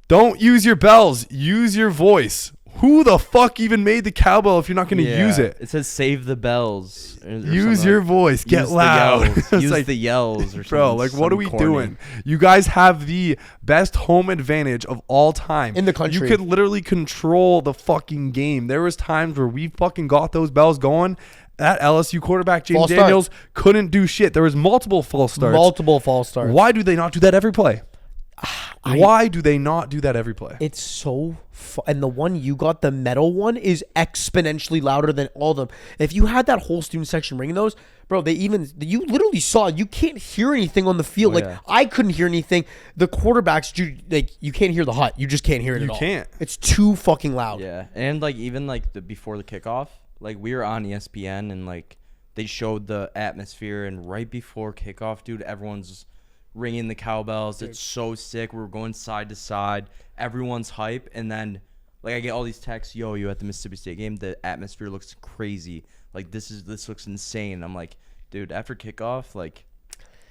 don't use your bells, use your voice. Who the fuck even made the cowbell if you're not going to use it? It says save the bells. Or Use something your like- voice. Get use loud. The yells. It's Use like, the yells or bro, something. like, what are we corny. doing? You guys have the best home advantage of all time. In the country. You could literally control the fucking game. There was times where we fucking got those bells going. That LSU quarterback, James False start. Daniels, couldn't do shit. There was multiple false starts. Multiple false starts. Why do they not do that every play? Why do they not do that every play? It's so and the one you got, the metal one, is exponentially louder than all of them. If you had that whole student section ringing those, bro, you literally saw, you can't hear anything on the field. Oh, like yeah. I couldn't hear anything. The quarterbacks, you can't hear the hut. You just can't hear it You at all. can't. It's too fucking loud. Yeah, and like even like before the kickoff, like we were on ESPN and like they showed the atmosphere, and right before kickoff, dude, everyone's ringing the cowbells. Dude. It's so sick. We're going side to side. Everyone's hype, and then like I get all these texts, "Yo, you at the Mississippi State game? The atmosphere looks crazy. Like this looks insane." I'm like, dude, after kickoff, like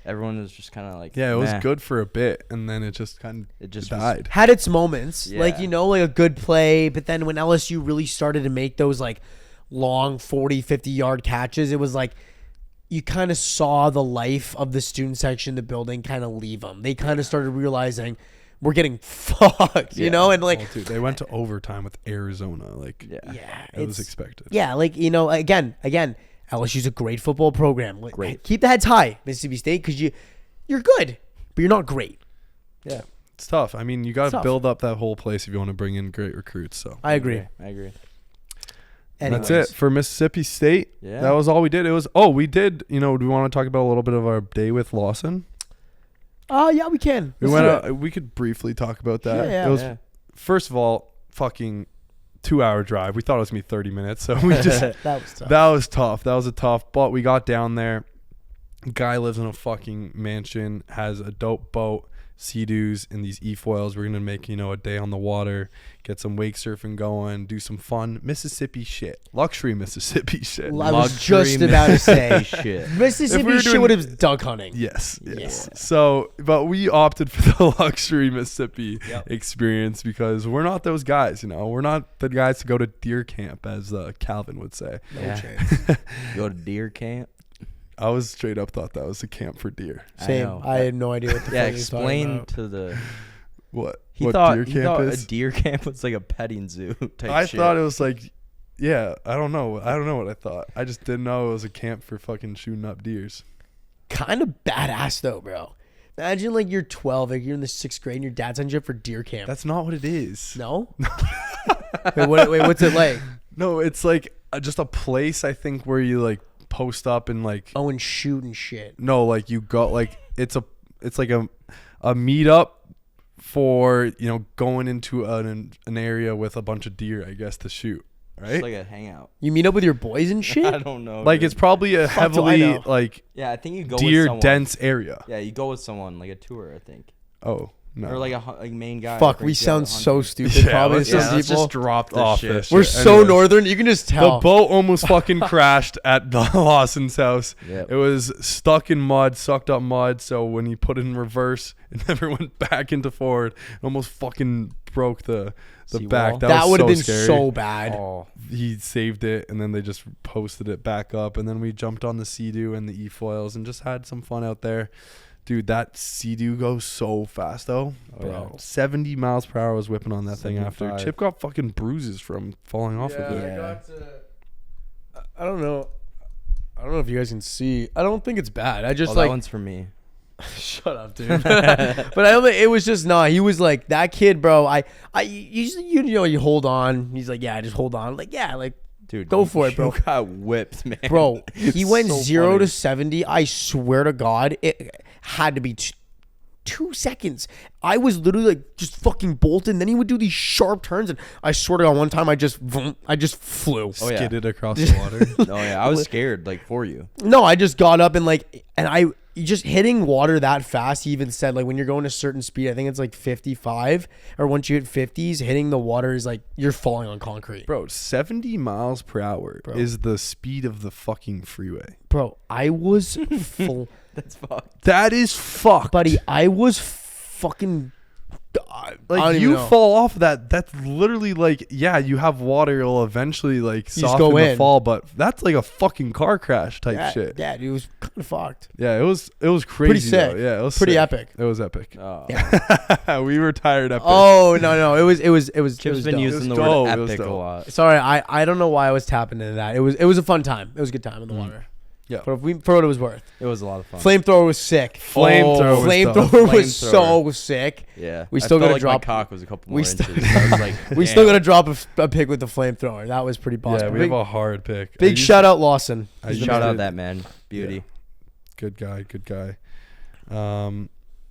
everyone is just kind of like, Yeah, it was meh. good for a bit, and then it just kind of It just died. Had its moments, Yeah. like like a good play, but then when LSU really started to make those like long 40, 50-yard catches, it was like you kind of saw the life of the student section, the building kind of leave them. They kind of started realizing we're getting fucked, you know, and like, Well, dude, they went to overtime with Arizona. Like, Yeah. it was expected. yeah, like, again, LSU's a great football program. Like, Great. keep the heads high, Mississippi State, because you're good, but you're not great. Yeah, it's tough. I mean, you got to tough. build up that whole place if you want to bring in great recruits. So I agree. I agree. that's it for Mississippi State. Yeah. That was all we did. It was we did. Do we want to talk about a little bit of our day with Lawson? Yeah, we can. We Let's went. do it. We could briefly talk about that. Yeah, It was Yeah. first of all fucking 2-hour drive. We thought it was gonna be 30 minutes, so we just That was tough. that was tough. That was a tough. But we got down there. Guy lives in a fucking mansion, has a dope boat, Sea-Doos, and these e-foils. We're gonna make a day on the water, get some wake surfing going, do some fun Mississippi shit, luxury Mississippi shit. I was Luxury just about to say, Mississippi shit. Mississippi If we were shit doing- would have duck hunting. Yes. Yeah. So, but we opted for the luxury Mississippi Yep. experience because we're not those guys. We're not the guys to go to deer camp, as Calvin would say. No Yeah. chance. Go to deer camp. I was straight up thought that was a camp for deer. Same. know. I had no idea what the Yeah, fuck he was talking explain about. to the. What? He what thought deer he camp thought is? a deer camp was like a petting zoo type I shit. thought it was like, yeah. I don't know. I don't know what I thought. I just didn't know it was a camp for fucking shooting up deers. Kind of badass though, bro. Imagine like you're 12, like you're in the 6th grade, and your dad sends you up for deer camp. That's not what it is. No. wait, what's it like? No, it's like just a place I think where you like post up and like. Oh, and shoot and shit. No, like you go like it's like a meetup for going into an area with a bunch of deer, I guess, to shoot, right? It's like a hangout. You meet up with your boys and shit. I don't know. Like dude. it's probably a Fuck do I heavily know. like Yeah, I think you go with deer someone. dense area. Yeah, you go with someone like a tour. I think, Oh no. or like a main guy. Fuck, that we brings you out sound so hunting. stupid. Yeah, probably let's to Yeah, some let's people. just drop this off shit. this We're shit. so Anyways. northern. You can just The tell. boat almost fucking crashed at the Lawson's house. Yep. It was stuck in mud, sucked up mud. So when he put it in reverse, it never went back into forward. It almost fucking broke the Seawall? back. that was would have so been scary. so bad. Oh, He saved it, and then they just posted it back up, and then we jumped on the Sea-Doo and the e-foils and just had some fun out there. Dude, that Sea-Doo goes so fast though. Oh, yeah. 70 miles per hour was whipping on that thing after. 75. Chip got fucking bruises from falling off of it. Yeah. I don't know. I don't know if you guys can see. I don't think it's bad. I just that like one's for me. shut up, dude. But I don't think it was just he was like that kid, bro. You hold on. He's like, yeah, just hold on. Like, yeah, like Dude, Go for it, bro. You got whipped, man. bro. He went so 0 funny. to 70. I swear to God, it had to be 2 seconds. I was literally like just fucking bolted. And then he would do these sharp turns, and I swear to God, one time I just flew. Oh, yeah. Skidded across the water. Oh yeah, I was scared like for you. No, I just got up and you just hitting water that fast. He even said, like, when you're going a certain speed, I think it's like 55, or once you hit 50s, hitting the water is like you're falling on concrete. Bro, 70 miles per hour is the speed of the fucking freeway. Bro, I was full. That's fucked. That is fucked. Buddy, I was fucking... Like, you fall off that. That's literally like, yeah, you have water. It'll eventually like soften the fall, but that's like a fucking car crash type shit. Yeah, dude, it was kind of fucked. Yeah, it was crazy. Pretty sick. Though. Yeah, it was pretty sick. epic. It was epic. Oh. Yeah. We were tired epic. Oh no, it was. Chip's been dope. using the dope. word It was epic a dope. lot. Sorry, I don't know why I was tapping into that. It was a fun time. It was a good time in the water. Yeah. For what it was worth. It was a lot of fun. Flamethrower was sick. Flamethrower was so sick. Yeah. We still I got felt to like drop. my cock was a couple more we inches. st- I was like, We still got to drop a pick with the flamethrower. That was pretty boss. Yeah, we have a hard pick. Big shout out Lawson. Shout out that man. Beauty. Yeah. Good guy.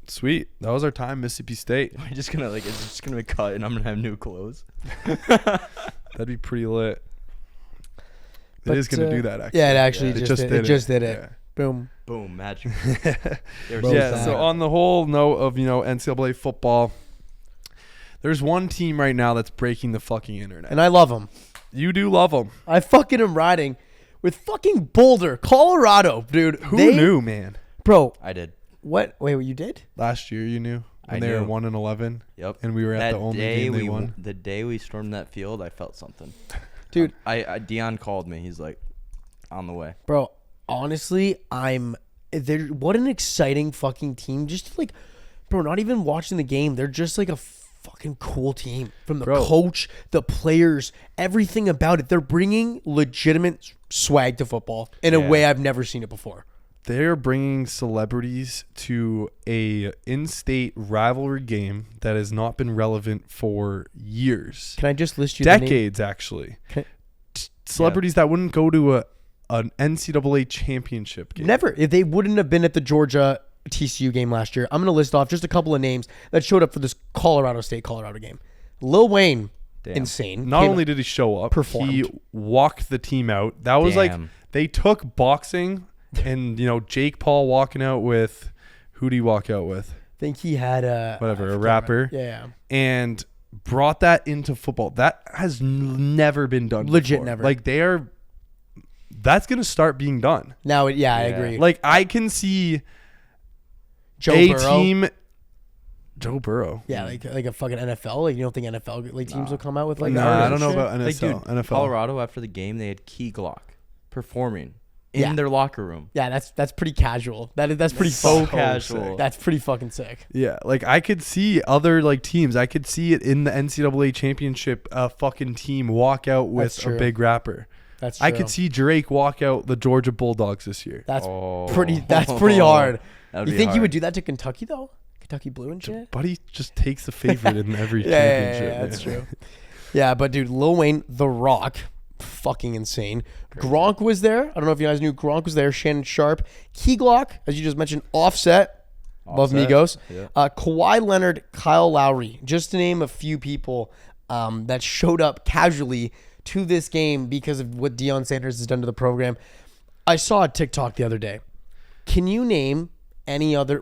Sweet. That was our time, Mississippi State. We're just gonna it's just gonna be cut, and I'm gonna have new clothes. That'd be pretty lit. It is gonna do that. Actually. Yeah, it actually It just did it. Yeah. Boom. Boom, magic. Yeah. So on the whole note of NCAA football, there's one team right now that's breaking the fucking internet, And I love him. you do love them. I fucking am riding with fucking Boulder, Colorado, dude. Who knew, man? Bro, I did. what? Wait, what you did? Last year, you knew when I they were knew. 1-11. Yep. And we were at That the only day game they we won. The day we stormed that field, I felt something. Dude. I Deion called me. He's like, on the way. Bro, honestly, what an exciting fucking team. Just like, bro, not even watching the game. They're just like a fucking cool team. From the coach, the players, everything about it. They're bringing legitimate swag to football in a way I've never seen it before. They're bringing celebrities to a in-state rivalry game that has not been relevant for years. Can I just list you Decades, actually. Okay. Celebrities that wouldn't go to an NCAA championship game. Never. If they wouldn't have been at the Georgia TCU game last year, I'm going to list off just a couple of names that showed up for this Colorado game. Lil Wayne, insane. Not only did he show up, performed. he walked the team out. That was like, they took boxing and, Jake Paul walking out with, who did he walk out with? I think he had a rapper. Yeah. And brought that into football. That has never been done Legit before. never. Like, that's going to start being done. Now, I agree. Like, I can see Joe Burrow. Yeah, like a fucking NFL. Like, you don't think NFL teams will come out with like? Nah, I don't know about Like, NFL. dude, NFL. Colorado after the game, they had Key Glock performing in their locker room. Yeah, that's pretty casual. That's pretty So fucking casual. sick. That's pretty fucking sick. Yeah, like I could see other teams. I could see it in the NCAA championship. A fucking team walk out with a big rapper. That's true. I could see Drake walk out the Georgia Bulldogs this year. That's pretty. That's pretty hard. That'd You be think he hard. would do that to Kentucky though? Kentucky Blue and shit. But he just takes the favorite in every Yeah, championship. that's true. Yeah, but dude, Lil Wayne, The Rock, fucking insane. Gronk was there. I don't know if you guys knew Gronk was there. Shannon Sharp, Key Glock, as you just mentioned, Offset. Love Migos. Yeah. Kawhi Leonard, Kyle Lowry, just to name a few people that showed up casually to this game because of what Deion Sanders has done to the program. I saw a TikTok the other day. Can you name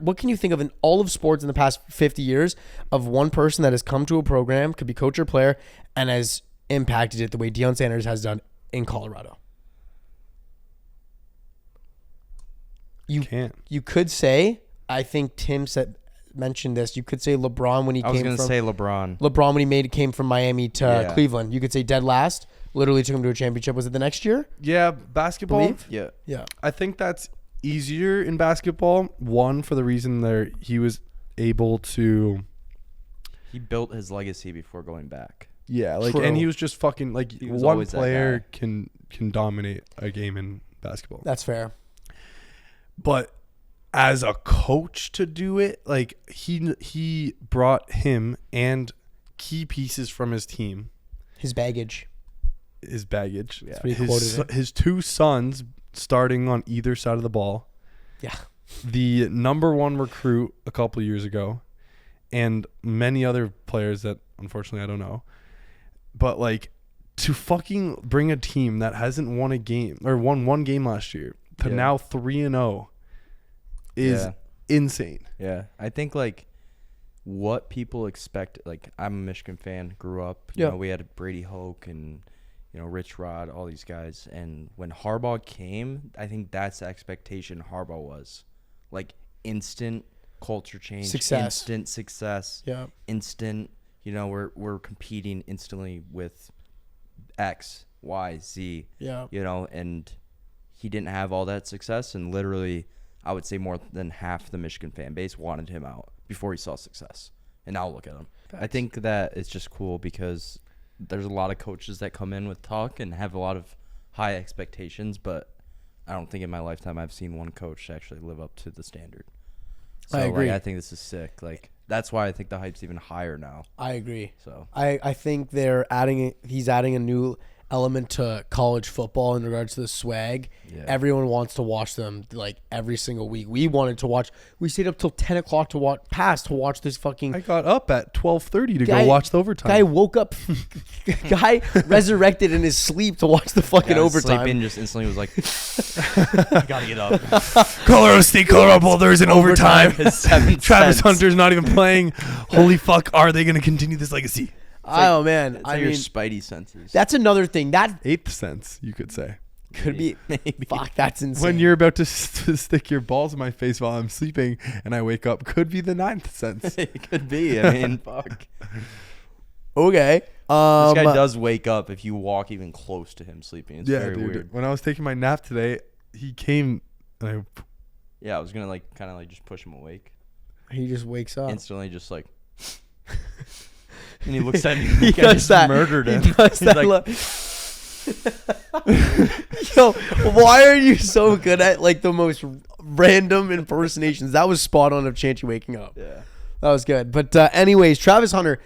what can you think of in all of sports in the past 50 years of one person that has come to a program, could be coach or player, and has impacted it the way Deion Sanders has done in Colorado? You could say, I think Tim mentioned this. You could say LeBron when he came from. I was gonna say LeBron. LeBron when he came from Miami to Cleveland. You could say dead last. Literally took him to a championship. Was it the next year? Yeah, basketball. Yeah. I think that's easier in basketball. One, for the reason that he was able to. He built his legacy before going back. Yeah, True. and he was just fucking He was one always that player guy. can dominate a game in basketball. That's fair. But as a coach to do it, he brought him and key pieces from his team, His baggage. his baggage, That's what he quoted it. his two sons starting on either side of the ball. Yeah. The number one recruit a couple years ago, and many other players that unfortunately I don't know. But to fucking bring a team that hasn't won a game or won one game last year to now 3-0. is insane. Yeah. I think like what people expect, like I'm a Michigan fan, grew up, you Yeah. know, we had Brady Hoke and, you know, Rich Rod, all these guys. And when Harbaugh came, I think that's the expectation Harbaugh was. Like instant culture change, instant success, instant, you know, we're competing instantly with X, Y, Z, you know, and he didn't have all that success. And literally, I would say more than half the Michigan fan base wanted him out before he saw success. And now look at him. Facts. I think that it's just cool because there's a lot of coaches that come in with talk and have a lot of high expectations, but I don't think in my lifetime I've seen one coach actually live up to the standard. So, I agree. Like, I think this is sick. Like, that's why I think the hype's even higher now. I agree. So I think he's adding a new element to college football in regards to the swag. Yeah. Everyone wants to watch them like every single week. We stayed up till 10 o'clock to watch this fucking. I got up at 12:30 to go watch the overtime. Guy woke up. Guy resurrected in his sleep to watch the fucking overtime. Sleeping just instantly was like, I gotta get up. Colorado State, Colorado Boulders in overtime. Travis Hunter. Hunter's not even playing. Holy fuck, are they going to continue this legacy? Oh man, It's like your spidey senses. That's another thing. That Eighth sense, you could say. could be. Maybe. Fuck, that's insane. When you're about to stick your balls in my face while I'm sleeping and I wake up, could be the ninth sense. It could be. I mean, fuck. Okay. This guy does wake up if you walk even close to him sleeping. It's very dude. weird. When I was taking my nap today, he came and Yeah, I was gonna like kind of like just push him awake. He just wakes up. Instantly, just like. And he looks at me He like I does just that. murdered him. He does He's that like, Yo, why are you so good at like the most random impersonations? That was spot on of Chanty waking up. yeah. That was good. But anyways, Travis Hunter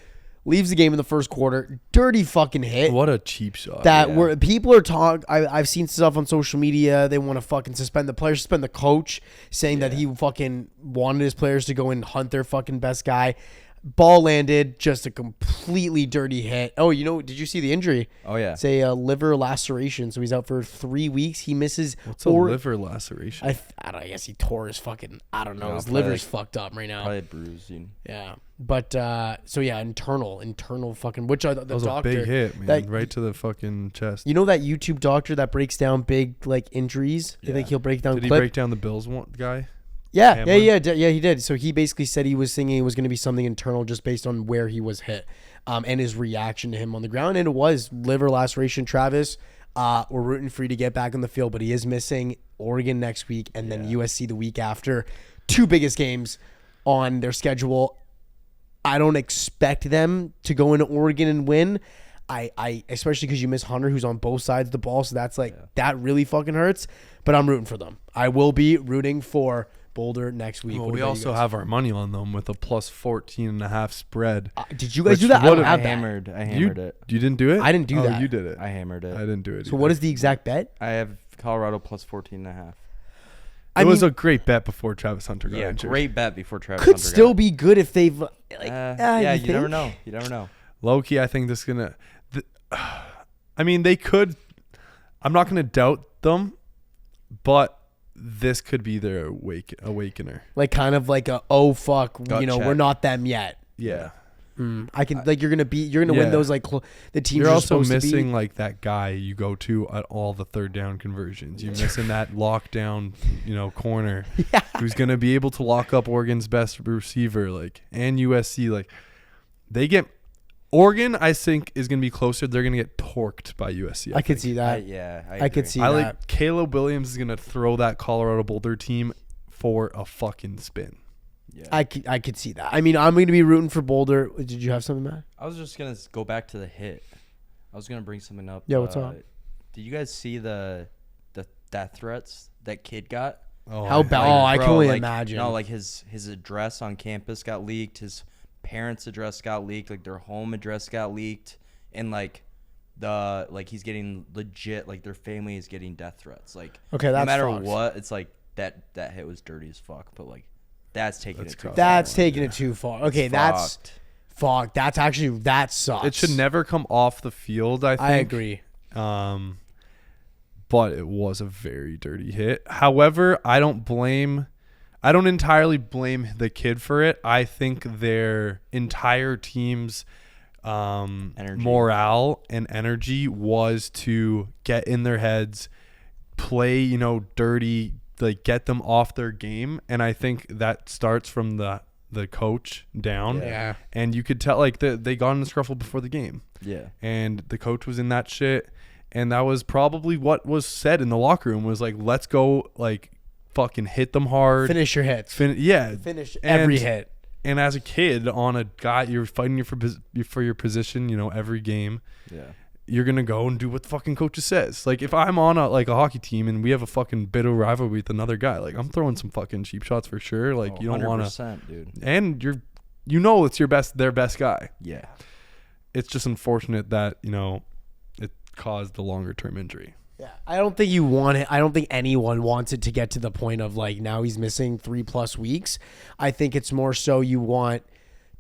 leaves the game in the first quarter. Dirty fucking hit. what a cheap shot. Where people are talking. I've seen stuff on social media. They want to fucking suspend the player, suspend the coach, saying that he fucking wanted his players to go and hunt their fucking best guy. Ball landed, just a completely dirty hit. Oh, did you see the injury? Oh yeah. It's a liver laceration, so he's out for 3 weeks. He misses. What's a liver laceration? I don't know. I guess he tore his fucking. I don't know. No, His probably liver's like- fucked up right now. Probably bruising. Yeah, but so yeah, internal fucking. Which the That was doctor, a big hit, man. that- Right to the fucking chest. You know that YouTube doctor that breaks down big like injuries? I think he'll break down. Did he clip? break down the Bills guy? Yeah, Hamlin? he did. So he basically said he was thinking it was going to be something internal just based on where he was hit, and his reaction to him on the ground, and it was liver laceration. Travis, we're rooting for you to get back on the field, but he is missing Oregon next week and then USC the week after. Two biggest games on their schedule. I don't expect them to go into Oregon and win. I especially because you miss Hunter, who's on both sides of the ball, so that's that really fucking hurts. But I'm rooting for them. I will be rooting for Boulder next week. Well, What we about you also guys? have our money on them with a plus 14.5 spread. Did you guys do Which that? I don't would- have I that. hammered it. You didn't do it? I didn't do Oh, that. you did it. I hammered it. I didn't do it. So what is the exact bet? I have Colorado plus 14.5. It was a great bet before Travis Hunter got Yeah, injured. great bet before Travis could Hunter still got be good if they've yeah, you never know. You never know. Low key, I think this is gonna. I mean, they could. I'm not gonna doubt them, but this could be their awakener. like kind of like a oh fuck, Gut check. we're not them yet. Yeah. I can like you're gonna win those like the teams You're you're also supposed to missing be. like that guy you go to at all the third down conversions. You're missing that lockdown, corner who's gonna be able to lock up Oregon's best receiver, and USC. They get Oregon. I think is gonna be closer. They're gonna get torqued by USC. I could see that. I could agree. see I that. like Caleb Williams is gonna throw that Colorado Boulder team for a fucking spin. Yeah. I could see that. I mean, I'm going to be rooting for Boulder. Did you have something, Matt? I was just gonna go back to the hit. I was gonna bring something up. Yeah, what's up? Did you guys see the death threats that kid got? Oh, How bad? Oh, I can only imagine. No, his address on campus got leaked. His parents' address got leaked. Their home address got leaked, and he's getting legit. Their family is getting death threats. Okay, no that's matter fucked. what, it's that hit was dirty as fuck. But that's taking it too far. That's taking it too far. Okay, that's fucked. fuck. That's actually that sucks. It should never come off the field. I think. I agree. But it was a very dirty hit. However, I don't blame. I don't entirely blame the kid for it. I think their entire team's morale and energy was to get in their heads, play, dirty, like get them off their game. And I think that starts from the coach down. Yeah. And you could tell like they got in the scuffle before the game. Yeah. And the coach was in that shit. And that was probably what was said in the locker room was like, let's go, like, fucking hit them hard. Finish your hits. Finish every hit. And as a kid on a guy, you're fighting for your position, every game. Yeah. You're going to go and do what the fucking coach says. Like, if I'm on a hockey team and we have a fucking bitter rivalry with another guy, like, I'm throwing some fucking cheap shots for sure. Like, you don't want to. Dude. And it's their best guy. Yeah. It's just unfortunate that, it caused the longer term injury. Yeah, I don't think you want it. I don't think anyone wants it to get to the point of like now he's missing 3+ weeks. I think it's more so you want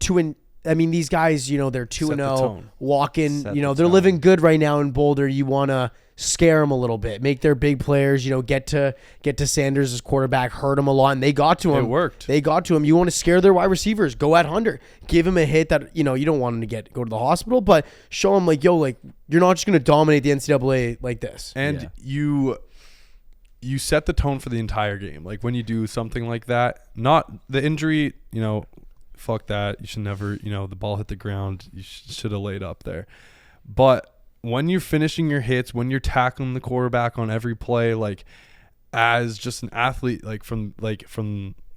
to. I mean, these guys, they're 2-0, walking. They're living good right now in Boulder. You want to scare them a little bit, make their big players, get to Sanders as quarterback, hurt him a lot, and they got to him. It worked. They got to him. You want to scare their wide receivers. Go at Hunter, give him a hit that you don't want him to go to the hospital, but show him like, yo, like you're not just gonna dominate the NCAA like this. And you set the tone for the entire game. Like when you do something like that, not the injury, fuck that. You should never, the ball hit the ground. You should have laid up there. But when you're finishing your hits, when you're tackling the quarterback on every play, like as just an athlete, like from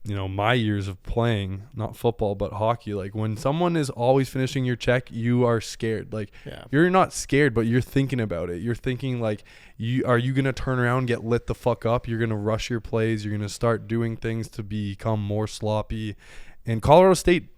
my years of playing, not football, but hockey, like when someone is always finishing your check, you are scared. Like you're not scared, but you're thinking about it. You're thinking like, are you going to turn around and get lit the fuck up? You're going to rush your plays. You're going to start doing things to become more sloppy. And Colorado State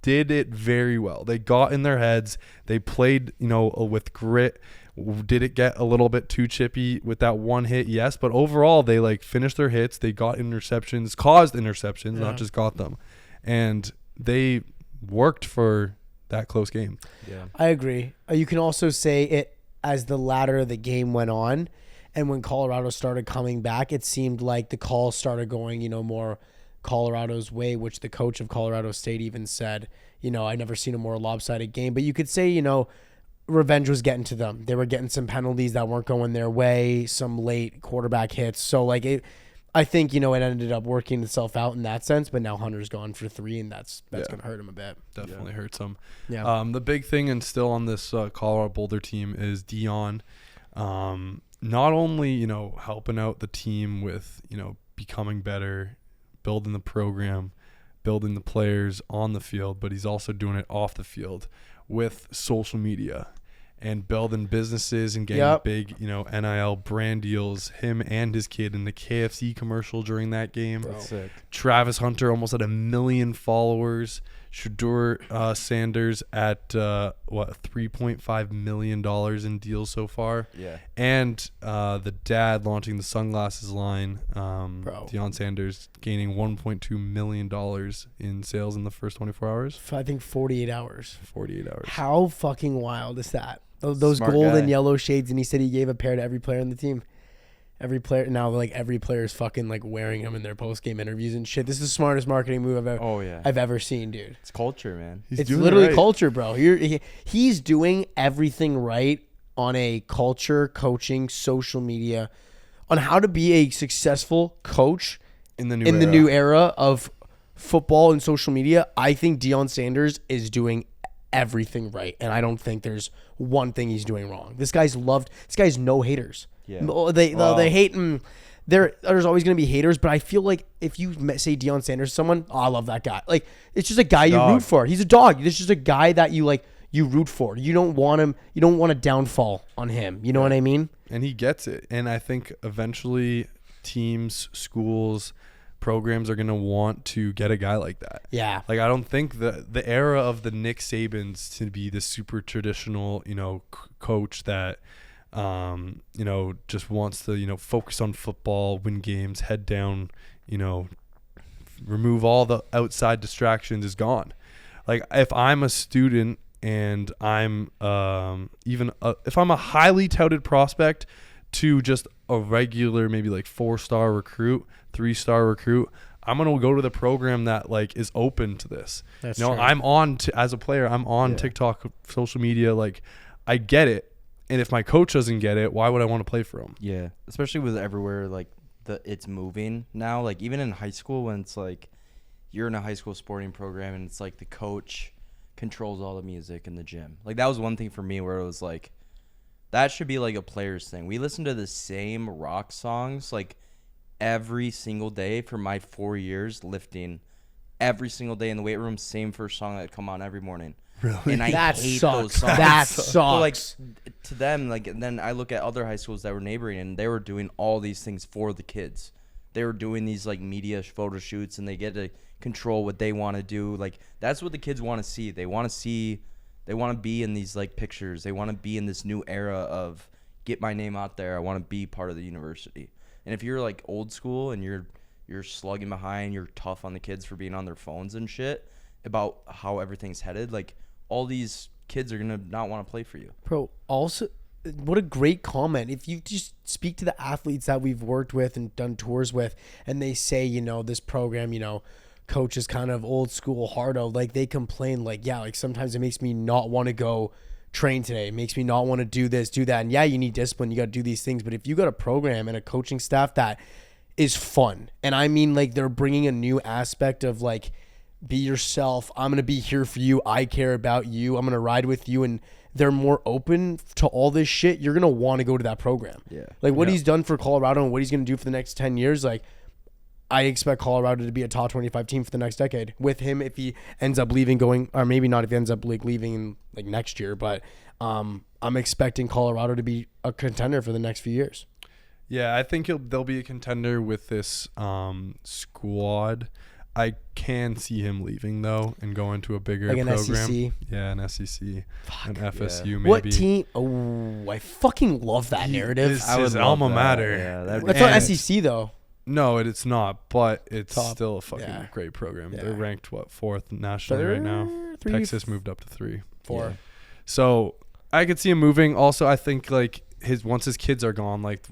did it very well. They got in their heads. They played, with grit. Did it get a little bit too chippy with that one hit? Yes, but overall they like finished their hits. They got interceptions, caused interceptions, not just got them. And they worked for that close game. Yeah. I agree. You can also say it as the latter of the game went on and when Colorado started coming back, it seemed like the call started going, more Colorado's way, which the coach of Colorado State even said, I never seen a more lopsided game. But you could say, revenge was getting to them. They were getting some penalties that weren't going their way, some late quarterback hits. So like I think, it ended up working itself out in that sense, but now Hunter's gone for 3 and that's going to hurt him a bit. Definitely hurts him. Yeah. The big thing and still on this Colorado Boulder team is Deion. Not only, helping out the team with, becoming better, building the program, building the players on the field, but he's also doing it off the field with social media and building businesses and getting big, NIL brand deals. Him and his kid in the KFC commercial during that game. That's sick. Travis Hunter almost at 1 million followers. Deion Sanders at $3.5 million in deals so far. Yeah. And the dad launching the sunglasses line. Deion Sanders gaining $1.2 million in sales in the first 24 hours. I think 48 hours. 48 hours. How fucking wild is that? Those Smart gold guy. and yellow shades, and he said he gave a pair to every player on the team. Every player now, like every player is fucking like wearing them in their post game interviews and shit. This is the smartest marketing move I've ever seen, dude. It's culture, man. It's literally culture, bro. He's doing everything right on a culture, coaching, social media, on how to be a successful coach in the new era of football and social media. I think Deion Sanders is doing everything right, and I don't think there's one thing he's doing wrong. This guy's loved. This guy's no haters. Yeah. They hate him. There's always going to be haters, but I feel like if you say Deion Sanders to someone, I love that guy. Like, it's just a guy you root for. He's a dog. It's just a guy that you root for. You don't want him. You don't want a downfall on him. You know what I mean? And he gets it. And I think eventually teams, schools, programs are going to want to get a guy like that. Yeah. Like, I don't think the era of the Nick Sabans to be the super traditional, coach that just wants to, focus on football, win games, head down, remove all the outside distractions is gone. Like, if I'm a student and I'm if I'm a highly touted prospect to just a regular, maybe like 4-star recruit, 3-star recruit, I'm going to go to the program that like is open to this. That's you know, true. I'm on as a player, I'm on TikTok, social media. Like I get it. And if my coach doesn't get it, why would I want to play for him? Yeah. Especially with everywhere like it's moving now. Like even in high school when it's like you're in a high school sporting program and it's like the coach controls all the music in the gym. Like that was one thing for me where it was like, that should be like a player's thing. We listen to the same rock songs like every single day for my 4 years lifting. Every single day in the weight room, same first song that come on every morning. Really? And I That hate sucks. those songs. That So like sucks. to them, like, and then I look at other high schools that were neighboring and they were doing all these things for the kids. They were doing these like media photo shoots and they get to control what they want to do. Like that's what the kids want to see. They want to be in these like pictures. They want to be in this new era of get my name out there. I want to be part of the university. And if you're like old school and you're slugging behind, you're tough on the kids for being on their phones and shit about how everything's headed, like all these kids are going to not want to play for you. Bro, also, what a great comment. If you just speak to the athletes that we've worked with and done tours with, and they say, you know, this program, you know, coach is kind of old school, hardo, like they complain, like, yeah, like sometimes it makes me not want to go train today. It makes me not want to do this, do that. And yeah, you need discipline. You got to do these things. But if you got a program and a coaching staff that is fun, and I mean, like, they're bringing a new aspect of like, be yourself. I'm going to be here for you. I care about you. I'm going to ride with you. And they're more open to all this shit. You're going to want to go to that program. Yeah. Like what he's done for Colorado and what he's going to do for the next 10 years. Like I expect Colorado to be a top 25 team for the next decade with him. If he ends up leaving or maybe not if he ends up like leaving like next year, but I'm expecting Colorado to be a contender for the next few years. Yeah, I think they'll be a contender with this squad. I can see him leaving though and going to a bigger Like an program. SEC. Yeah, an SEC, an FSU maybe. What team? Oh, I fucking love that narrative. It's his alma matter. Yeah, That's not SEC though. No, it's not, but it's Top. still a fucking Yeah. great program. Yeah. They're ranked, what, 4th nationally right now? Three, Texas moved up to 3. 4. Yeah. So I could see him moving. Also, I think like once his kids are gone, like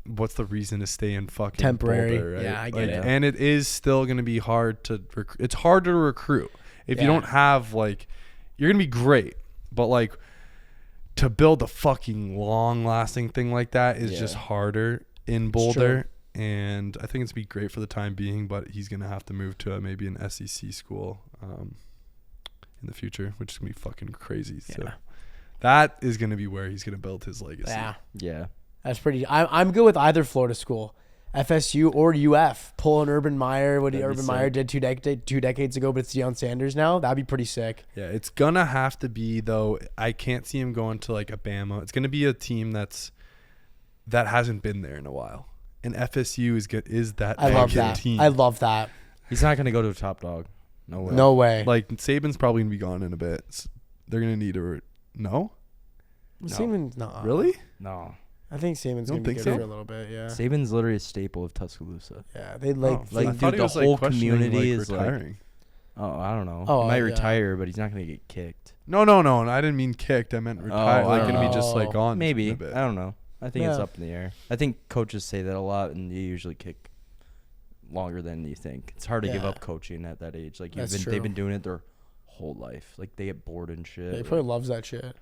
what's the reason to stay in fucking Temporary. Boulder, right? Yeah, I get Like, it. And it is still going to be hard to it's hard to recruit if you Yeah. don't have like, you're going to be great, but like to build a fucking long lasting thing like that is just harder in Boulder. And I think it's be great for the time being, but he's going to have to move to maybe an SEC school in the future, which is going to be fucking crazy. So Yeah. that is going to be where he's going to build his legacy. Yeah. Yeah. That's pretty. I'm good with either Florida school, FSU or UF. Pull an Urban Meyer. What That'd be Urban Meyer sick. did 2 decades ago, but it's Deion Sanders now. That'd be pretty sick. Yeah, it's going to have to be, though. I can't see him going to like a Bama. It's going to be a team that hasn't been there in a while. And FSU is that I love fucking that. team. I love that. He's not going to go to a top dog. No way. No way. Like Saban's probably going to be gone in a bit. They're going to need no? Saban's not Really? No. I think Saban's gonna don't be think good so? for a little bit. Yeah. Saban's literally a staple of Tuscaloosa. Yeah. They like. Oh, like, I dude, thought he the was, whole questioning, community is, like- retiring. Oh, I don't know. Oh, he might yeah. retire, but he's not going to get kicked. No. I didn't mean kicked. I meant retire. I Like don't going to be know. just like gone. Maybe. in I a bit. don't know. I think it's Yeah. up in the air. I think coaches say that a lot, and you usually kick longer than you think. It's hard to give Yeah. up coaching at that age. Like That's they've true. been doing it their whole life. Like they get bored and shit. He probably loves that shit.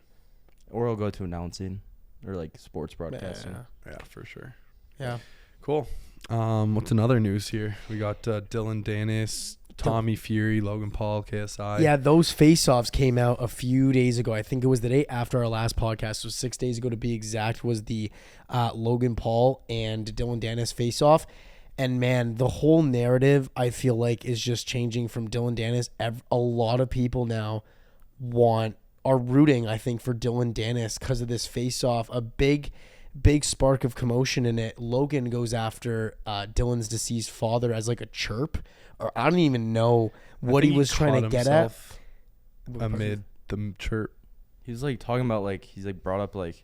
Or he'll go to announcing or like sports broadcasting. Yeah. Yeah, for sure. Yeah. Cool. What's another news here? We got Dillon, Danis, Tommy Fury, Logan Paul, KSI. Yeah, those face-offs came out a few days ago. I think it was the day after our last podcast. So 6 days ago to be exact was the Logan Paul and Dillon Danis face-off. And man, the whole narrative I feel like is just changing from Dillon Danis. A lot of people now are rooting, I think, for Dillon Danis because of this face-off. A big spark of commotion in it. Logan goes after Dillon's deceased father as like a chirp, or I don't even know I what think he was trying to caught get at. himself amid the chirp. He was like talking about like he's like brought up like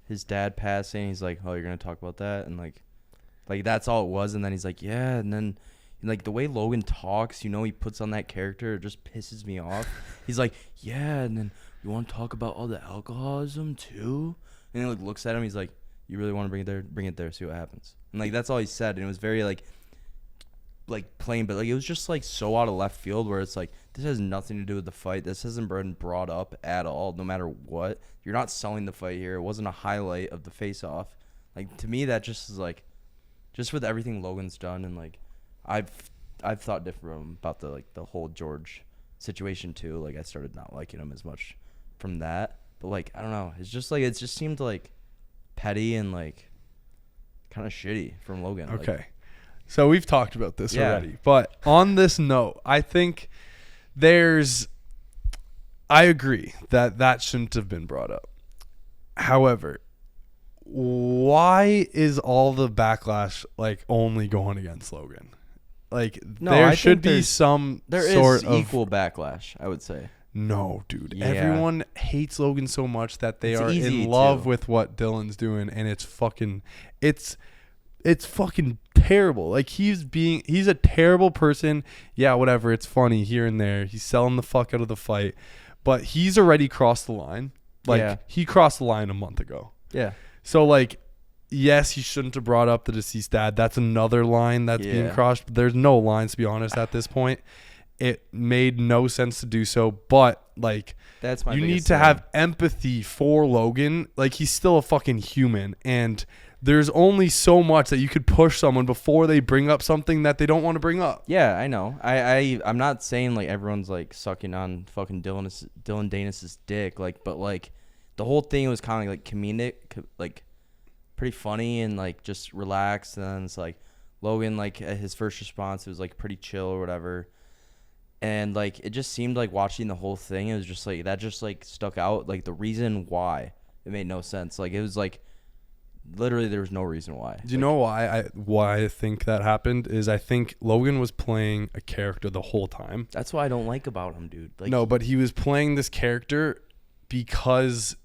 his dad passing. He's like, oh, you're gonna talk about that, and like that's all it was. And then he's like, yeah, and then like the way Logan talks, you know, he puts on that character. It just pisses me off. He's like, yeah, and then you want to talk about all the alcoholism too? And he like looks at him. He's like, you really want to bring it there? Bring it there. See what happens. And like that's all he said. And it was very like like playing, but like it was just like so out of left field where it's like this has nothing to do with the fight. This hasn't been brought up at all. No matter what, you're not selling the fight here. It wasn't a highlight of the face-off. Like to me, that just is like, just with everything Logan's done, and like I've thought different about the whole George situation too. Like I started not liking him as much from that, but like I don't know. It's just like it just seemed like petty and like kind of shitty from Logan. Okay. Like, So we've talked about this already, but on this note, I think I agree that shouldn't have been brought up. However, why is all the backlash like only going against Logan? Like there should be some sort of equal backlash, I would say. No, dude. Yeah. Everyone hates Logan so much that they are in love with what Dillon's doing, and it's fucking terrible. Like he's a terrible person. Yeah, whatever. It's funny here and there. He's selling the fuck out of the fight, but he's already crossed the line. Like he crossed the line a month ago. Yeah. So like, yes, he shouldn't have brought up the deceased dad. That's another line that's being crossed. But there's no lines, to be honest, at this point. It made no sense to do so, but like that's my you need to have empathy for Logan. Like he's still a fucking human, and there's only so much that you could push someone before they bring up something that they don't want to bring up. Yeah, I know. I'm not saying like everyone's like sucking on fucking Dillon Danis's dick, like, but like the whole thing was kind of like comedic, like pretty funny and like just relaxed. And then it's like Logan, like his first response, it was like pretty chill or whatever. And like it just seemed like watching the whole thing, it was just like that just like stuck out. Like the reason why it made no sense. Like it was like literally there was no reason why. Do you know why I think that happened? Is I think Logan was playing a character the whole time. That's what I don't like about him, dude. Like, no, but he was playing this character because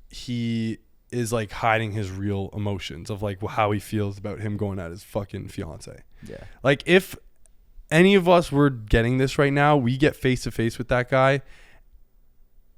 he is like hiding his real emotions of like how he feels about him going at his fucking fiance. Yeah. Like if any of us were getting this right now, we get face to face with that guy.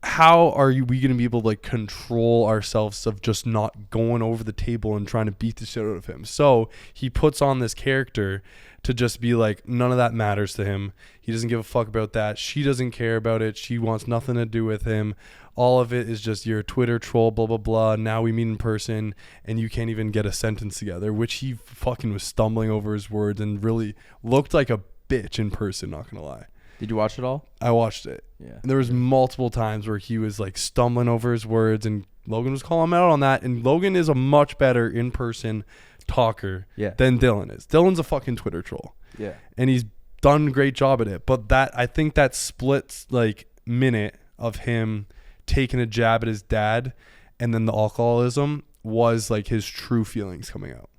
How are we going to be able to like control ourselves of just not going over the table and trying to beat the shit out of him? So he puts on this character to just be like, none of that matters to him. He doesn't give a fuck about that. She doesn't care about it. She wants nothing to do with him. All of it is just you're a Twitter troll, blah, blah, blah. Now we meet in person and you can't even get a sentence together, which he fucking was stumbling over his words and really looked like a bitch in person, not gonna lie. Did you watch it all? I watched it. Yeah. And there was multiple times where he was like stumbling over his words and Logan was calling him out on that. And Logan is a much better in-person talker than Dillon is. Dillon's a fucking Twitter troll. Yeah. And he's done a great job at it. But I think that split like minute of him taking a jab at his dad and then the alcoholism was like his true feelings coming out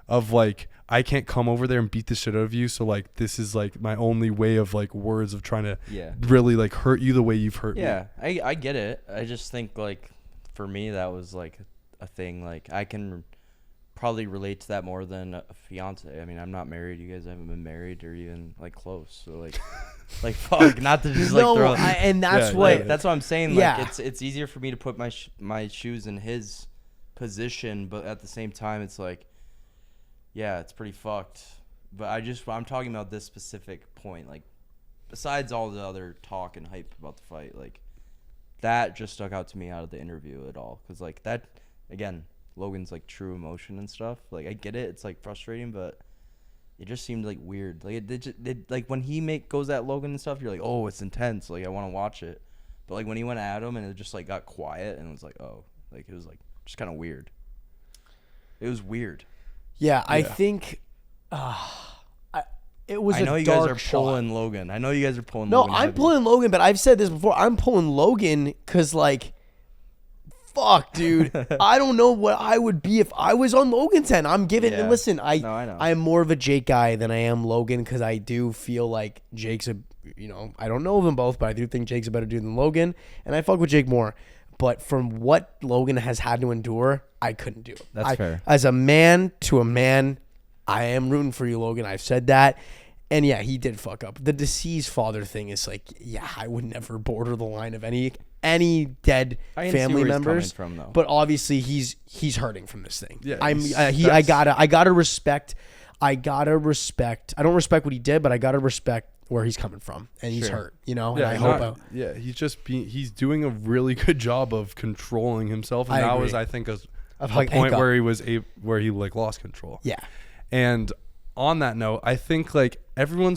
of like, I can't come over there and beat the shit out of you. So like, this is like my only way of like words of trying to really like hurt you the way you've hurt me. Yeah, I get it. I just think like for me, that was like a thing. Like I can probably relate to that more than a fiance. I mean, I'm not married. You guys haven't been married or even like close. So like, like fuck, not to just like throw. And that's what that's what I'm saying. Like it's easier for me to put my shoes in his position, but at the same time, it's like, yeah, it's pretty fucked. But I'm talking about this specific point. Like, besides all the other talk and hype about the fight, like, that just stuck out to me out of the interview at all. Because, like, that, again, Logan's, like, true emotion and stuff. Like, I get it. It's, like, frustrating, but it just seemed, like, weird. Like, like when he goes at Logan and stuff, you're like, oh, it's intense. Like, I want to watch it. But, like, when he went at him and it just, like, got quiet and it was like, oh. Like, it was, like, just kind of weird. It was weird. Yeah, I think it was. I know you guys are pulling Logan. I know you guys are pulling. No, Logan I'm pulling Logan, but I've said this before. I'm pulling Logan because, like, fuck, dude. I don't know what I would be if I was on Logan's end. I'm giving. And listen, I know. I'm more of a Jake guy than I am Logan because I do feel like Jake's a. You know, I don't know them both, but I do think Jake's a better dude than Logan, and I fuck with Jake more. But from what Logan has had to endure, I couldn't do it. That's fair. As a man to a man, I am rooting for you, Logan. I've said that. And yeah, he did fuck up. The deceased father thing is like, yeah, I would never border the line of any dead family members. From, though. But obviously he's hurting from this thing. Yeah, I gotta respect. I gotta respect. I don't respect what he did, but I gotta respect where he's coming from, and he's hurt. You know, and he's doing a really good job of controlling himself, and that was, I think, a point where he like lost control. Yeah. And on that note, I think like everyone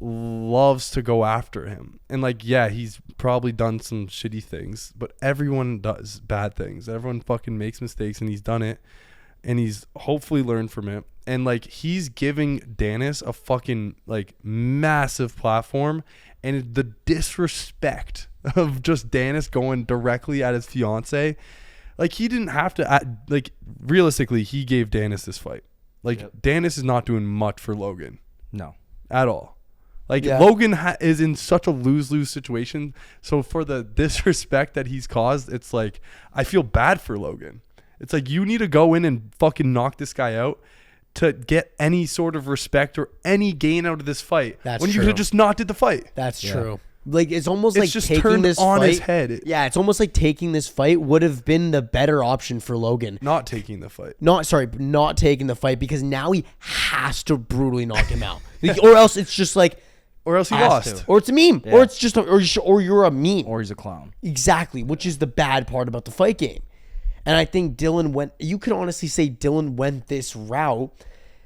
loves to go after him, and like, yeah, he's probably done some shitty things, but everyone does bad things. Everyone fucking makes mistakes, and he's done it, and he's hopefully learned from it. And like, he's giving Danis a fucking like massive platform, and the disrespect of just Danis going directly at his fiance, like, he didn't have to. Like, realistically, he gave Danis this fight. Like, Danis is not doing much for Logan. No, at all. Like, Logan is in such a lose-lose situation. So for the disrespect that he's caused, it's like, I feel bad for Logan. It's like, you need to go in and fucking knock this guy out to get any sort of respect or any gain out of this fight. That's when true. You could have just not did the fight. That's true. Like, it's almost like just taking turned this on fight, his head. Yeah, it's almost like taking this fight would have been the better option for Logan. Not taking the fight. Not taking the fight, because now he has to brutally knock him out. Or else it's just like, or else he lost. Or it's a meme. Yeah. Or it's just or you're a meme. Or he's a clown. Exactly, which is the bad part about the fight game. And I think you could honestly say Dillon went this route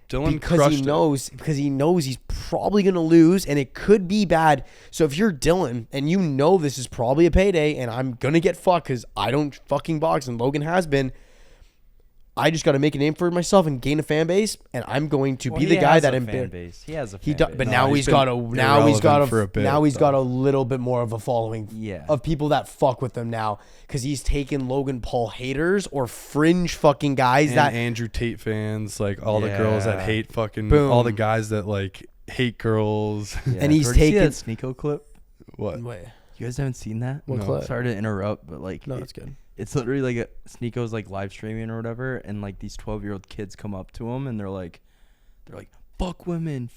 because he knows he's probably going to lose, and it could be bad. So if you're Dillon and you know this is probably a payday and I'm going to get fucked because I don't fucking box and Logan has been, I just got to make a name for myself and gain a fan base, and I'm going to be the guy that embarrassed. He has a fan base. But now he's got a little bit more of a following of people that fuck with him now, because he's taken Logan Paul haters or fringe fucking guys and that Andrew Tate fans, like all the girls that hate fucking all the guys that like hate girls. Yeah. And he's taken that Sneeko clip. What? Wait. You guys haven't seen that? What clip? Sorry to interrupt, but like, no, it's good. It's literally like Sneeko's like live streaming or whatever, and like these 12-year-old kids come up to him and they're like, fuck women,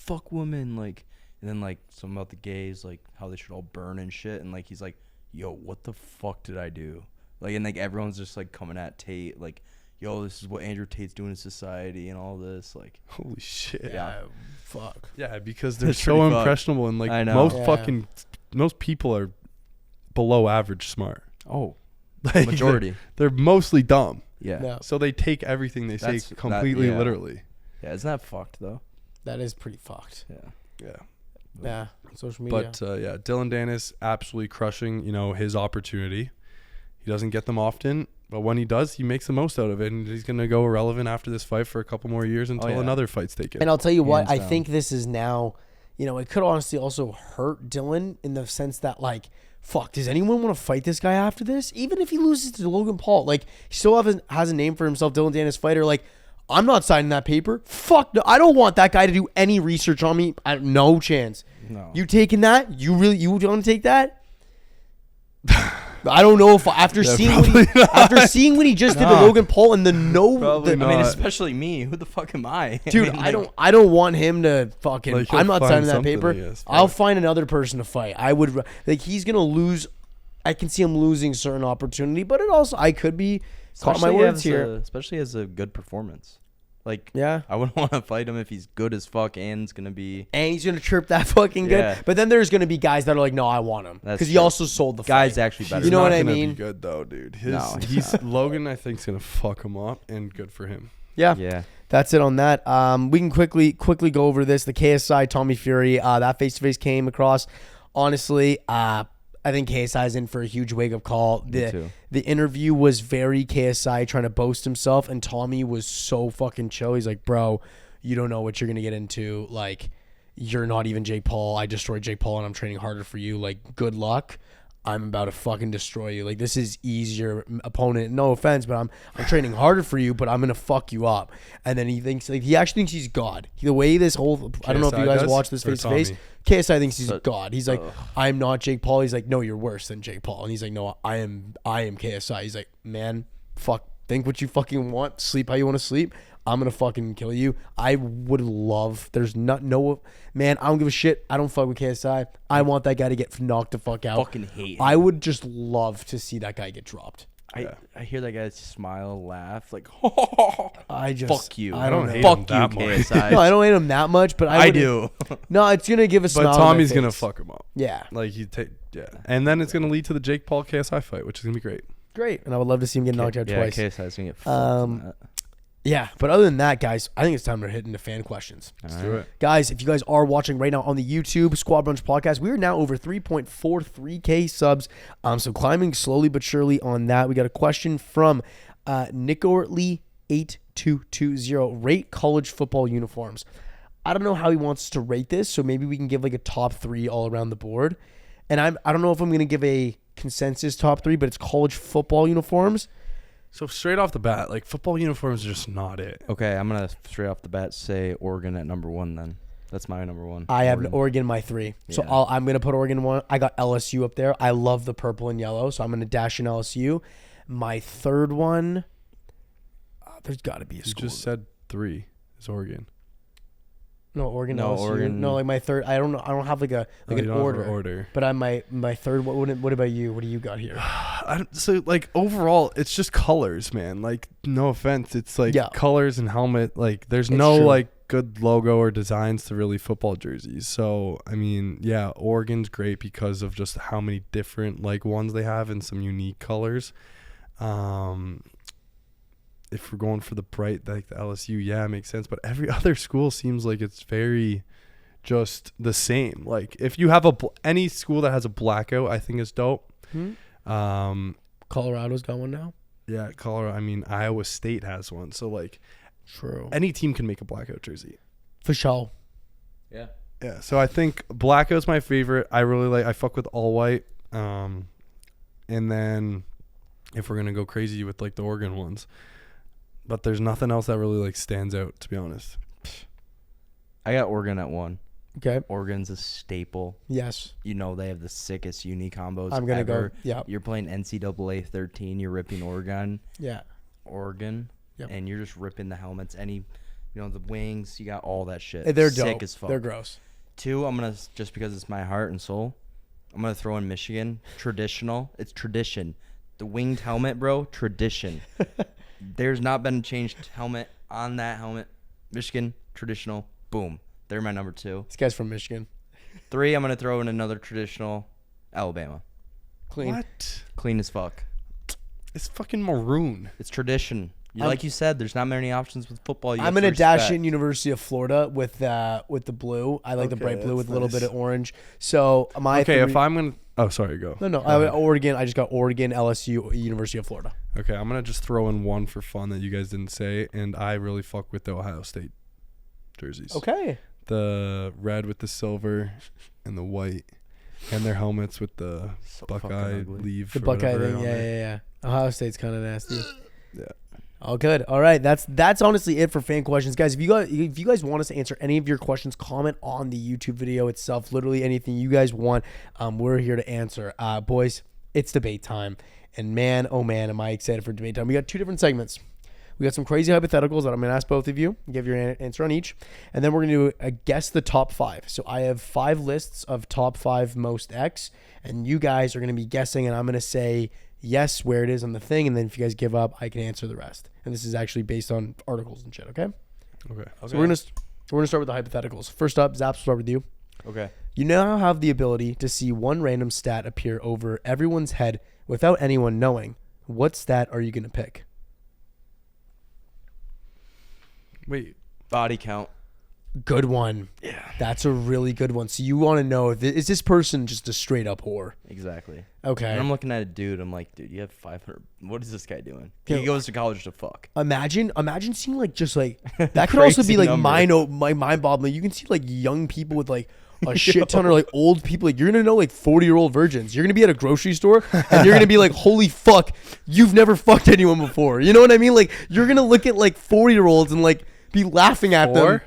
like, and then like something about the gays, like how they should all burn and shit, and like he's like, yo, what the fuck did I do? Like, and like everyone's just like coming at Tate, like, yo, this is what Andrew Tate's doing in society and all this, like, holy shit. Yeah, fuck. Yeah, because they're so impressionable, and like most people are below average smart. Oh. Like, majority. They're mostly dumb. Yeah. So they take everything they say completely literally. Yeah, isn't that fucked though? That is pretty fucked. Yeah. Social media. But Dillon Danis absolutely crushing, his opportunity. He doesn't get them often, but when he does, he makes the most out of it, and he's going to go irrelevant after this fight for a couple more years until another fight's taken. And I'll tell you what, I think this is now, it could honestly also hurt Dillon in the sense that, like, fuck, does anyone want to fight this guy after this? Even if he loses to Logan Paul, like, he still has a name for himself, Dillon Danis fighter. Like, I'm not signing that paper. Fuck no, I don't want that guy to do any research on me. No chance. No. You taking that? You want to take that? I don't know if after seeing what he just did to Logan Paul and I mean, especially me. Who the fuck am I? Dude, I don't want him to fucking. Like, I'm not signing that paper. I'll find another person to fight. I would like he's gonna lose. I can see him losing certain opportunity, but it also I could be caught my words here. Especially as a good performance. Like, yeah, I wouldn't want to fight him if he's good as fuck and he's going to chirp that fucking good. Yeah. But then there's going to be guys that are like, no, I want him. Because he also sold the guy's fight. actually better. You know what I mean? Be good though, dude. Logan, I think, is going to fuck him up, and good for him. Yeah. That's it on that. We can quickly go over this. The KSI Tommy Fury, that face-to-face came across. Honestly, I think KSI is in for a huge wake-up call. The interview was very KSI trying to boast himself, and Tommy was so fucking chill. He's like, bro, you don't know what you're going to get into. Like, you're not even Jake Paul. I destroyed Jake Paul, and I'm training harder for you. Like, good luck. I'm about to fucking destroy you. Like, this is easier opponent. No offense, but I'm training harder for you, but I'm going to fuck you up. And then he actually thinks he's God. The way this whole, I don't know if you guys watch this face-to-face. KSI thinks he's God. He's like, I'm not Jake Paul. He's like, no, you're worse than Jake Paul. And he's like, no, I am KSI. He's like, man, fuck, think what you fucking want. Sleep how you want to sleep. I'm going to fucking kill you. I would love, man, I don't give a shit. I don't fuck with KSI. I want that guy to get knocked the fuck out. Fucking hate him. I would just love to see that guy get dropped. I hear that guy smile, laugh, like, I just fuck you. I don't hate hate him Fuck that you, much. KSI. No, I don't hate him that much, but I do. No, it's gonna give a smile. But on my Tommy's gonna face. fuck him up. Yeah, Like and then it's gonna lead to the Jake Paul KSI fight, which is gonna be great. great, and I would love to see him get knocked out twice. KSI's gonna get fucked in that. Yeah, but other than that, guys, I think it's time to hit into fan questions. Let's do it. Guys, if you guys are watching right now on the YouTube Squad Brunch podcast, we are now over 3.43K subs. So climbing slowly but surely on that. We got a question from Nickorly8220. Rate college football uniforms. I don't know how he wants us to rate this, so maybe we can give like a top 3 all around the board. And I don't know if I'm going to give a consensus top 3, but it's college football uniforms. So straight off the bat, like football uniforms are just not it. Okay, I'm gonna straight off the bat say Oregon at number 1. Then that's my number 1. I have Oregon my 3. So Yeah. I'm going to put Oregon 1. I got LSU up there. I love the purple and yellow, so I'm going to dash in LSU. My third one, there's got to be a You school. just said 3 is Oregon. No, Oregon, No, LSU. Oregon. No, like my third, I don't know. I don't have like You an don't have order. an order. But I'm my third, what about you? What do you got here? So like overall, it's just colors, man. Like no offense, it's like Yeah. colors and helmet. Like there's It's no true. like good logo or designs to really football jerseys. So I mean, yeah, Oregon's great because of just how many different like ones they have and some unique colors. If we're going for the bright, like the LSU, yeah, it makes sense. But every other school seems like it's very just the same. Like if you have any school that has a blackout, I think is dope. Colorado's got one now. Yeah, Colorado. I mean, Iowa State has one. So like, True. any team can make a blackout jersey. For sure. Yeah. Yeah. So I think blackout's my favorite. I really like. I fuck with all white. And then if we're gonna go crazy with like the Oregon ones, but there's nothing else that really like stands out, to be honest. I got Oregon at 1. Okay. Oregon's a staple. Yes. You know they have the sickest uni combos. I'm gonna ever. go. Yeah. You're playing NCAA 13. You're ripping Oregon, Yeah. Yep. and you're just ripping the helmets. The wings. You got all that shit. They're sick dope. as fuck. They're gross. 2, I'm gonna just because it's my heart and soul. I'm gonna throw in Michigan. Traditional. It's tradition. The winged helmet, bro. Tradition. There's not been a changed helmet on that helmet. Michigan, traditional. Boom. They're my number 2. This guy's from Michigan. 3, I'm going to throw in another traditional. Alabama. Clean. What? Clean as fuck. It's fucking maroon. It's tradition. Like you said, there's not many options with football. I'm gonna dash in University of Florida with the blue. I like the Okay, bright blue with that's a little nice. bit of orange. So my Okay, three, if I'm gonna. Oh, sorry. Go. no, Oregon. I just got Oregon, LSU, University of Florida. Okay, I'm gonna just throw in one for fun that you guys didn't say, and I really fuck with the Ohio State jerseys. Okay. The red with the silver and the white, and their helmets with the So fucking Buckeye ugly. leaf. The or Buckeye whatever thing. on Yeah, there. yeah, yeah. Ohio State's kind of nasty. Yeah. Oh, good. All right, that's honestly it for fan questions, guys. If you guys want us to answer any of your questions, comment on the YouTube video itself. Literally anything you guys want, we're here to answer. Boys, it's debate time, and man, oh man, am I excited for debate time. We got 2 different segments. We got some crazy hypotheticals that I'm going to ask both of you, give your answer on each, and then we're going to guess the top 5. So I have 5 lists of top 5 most X, and you guys are going to be guessing, and I'm going to say yes where it is on the thing, and then if you guys give up, I can answer the rest. And this is actually based on articles and shit. Okay. Okay. So we're gonna start with the hypotheticals. First up, Zaps, we'll start with you. Okay. You now have the ability to see one random stat appear over everyone's head without anyone knowing. What stat are you gonna pick? Wait. Body count. Good one. Yeah. That's a really good one. So you want to know is this person just a straight up whore? Exactly. Okay. And I'm looking at a dude. I'm like, dude, you have 500. What is this guy doing? Okay. He goes to college to fuck. Imagine seeing like just like that could also be Crazy like number. mind boggling. You can see like young people with like a shit ton of like old people. Like you're gonna know like 40-year-old virgins. You're gonna be at a grocery store and you're gonna be like, holy fuck, you've never fucked anyone before. You know what I mean? Like you're gonna look at like 40-year-olds and like be laughing at them.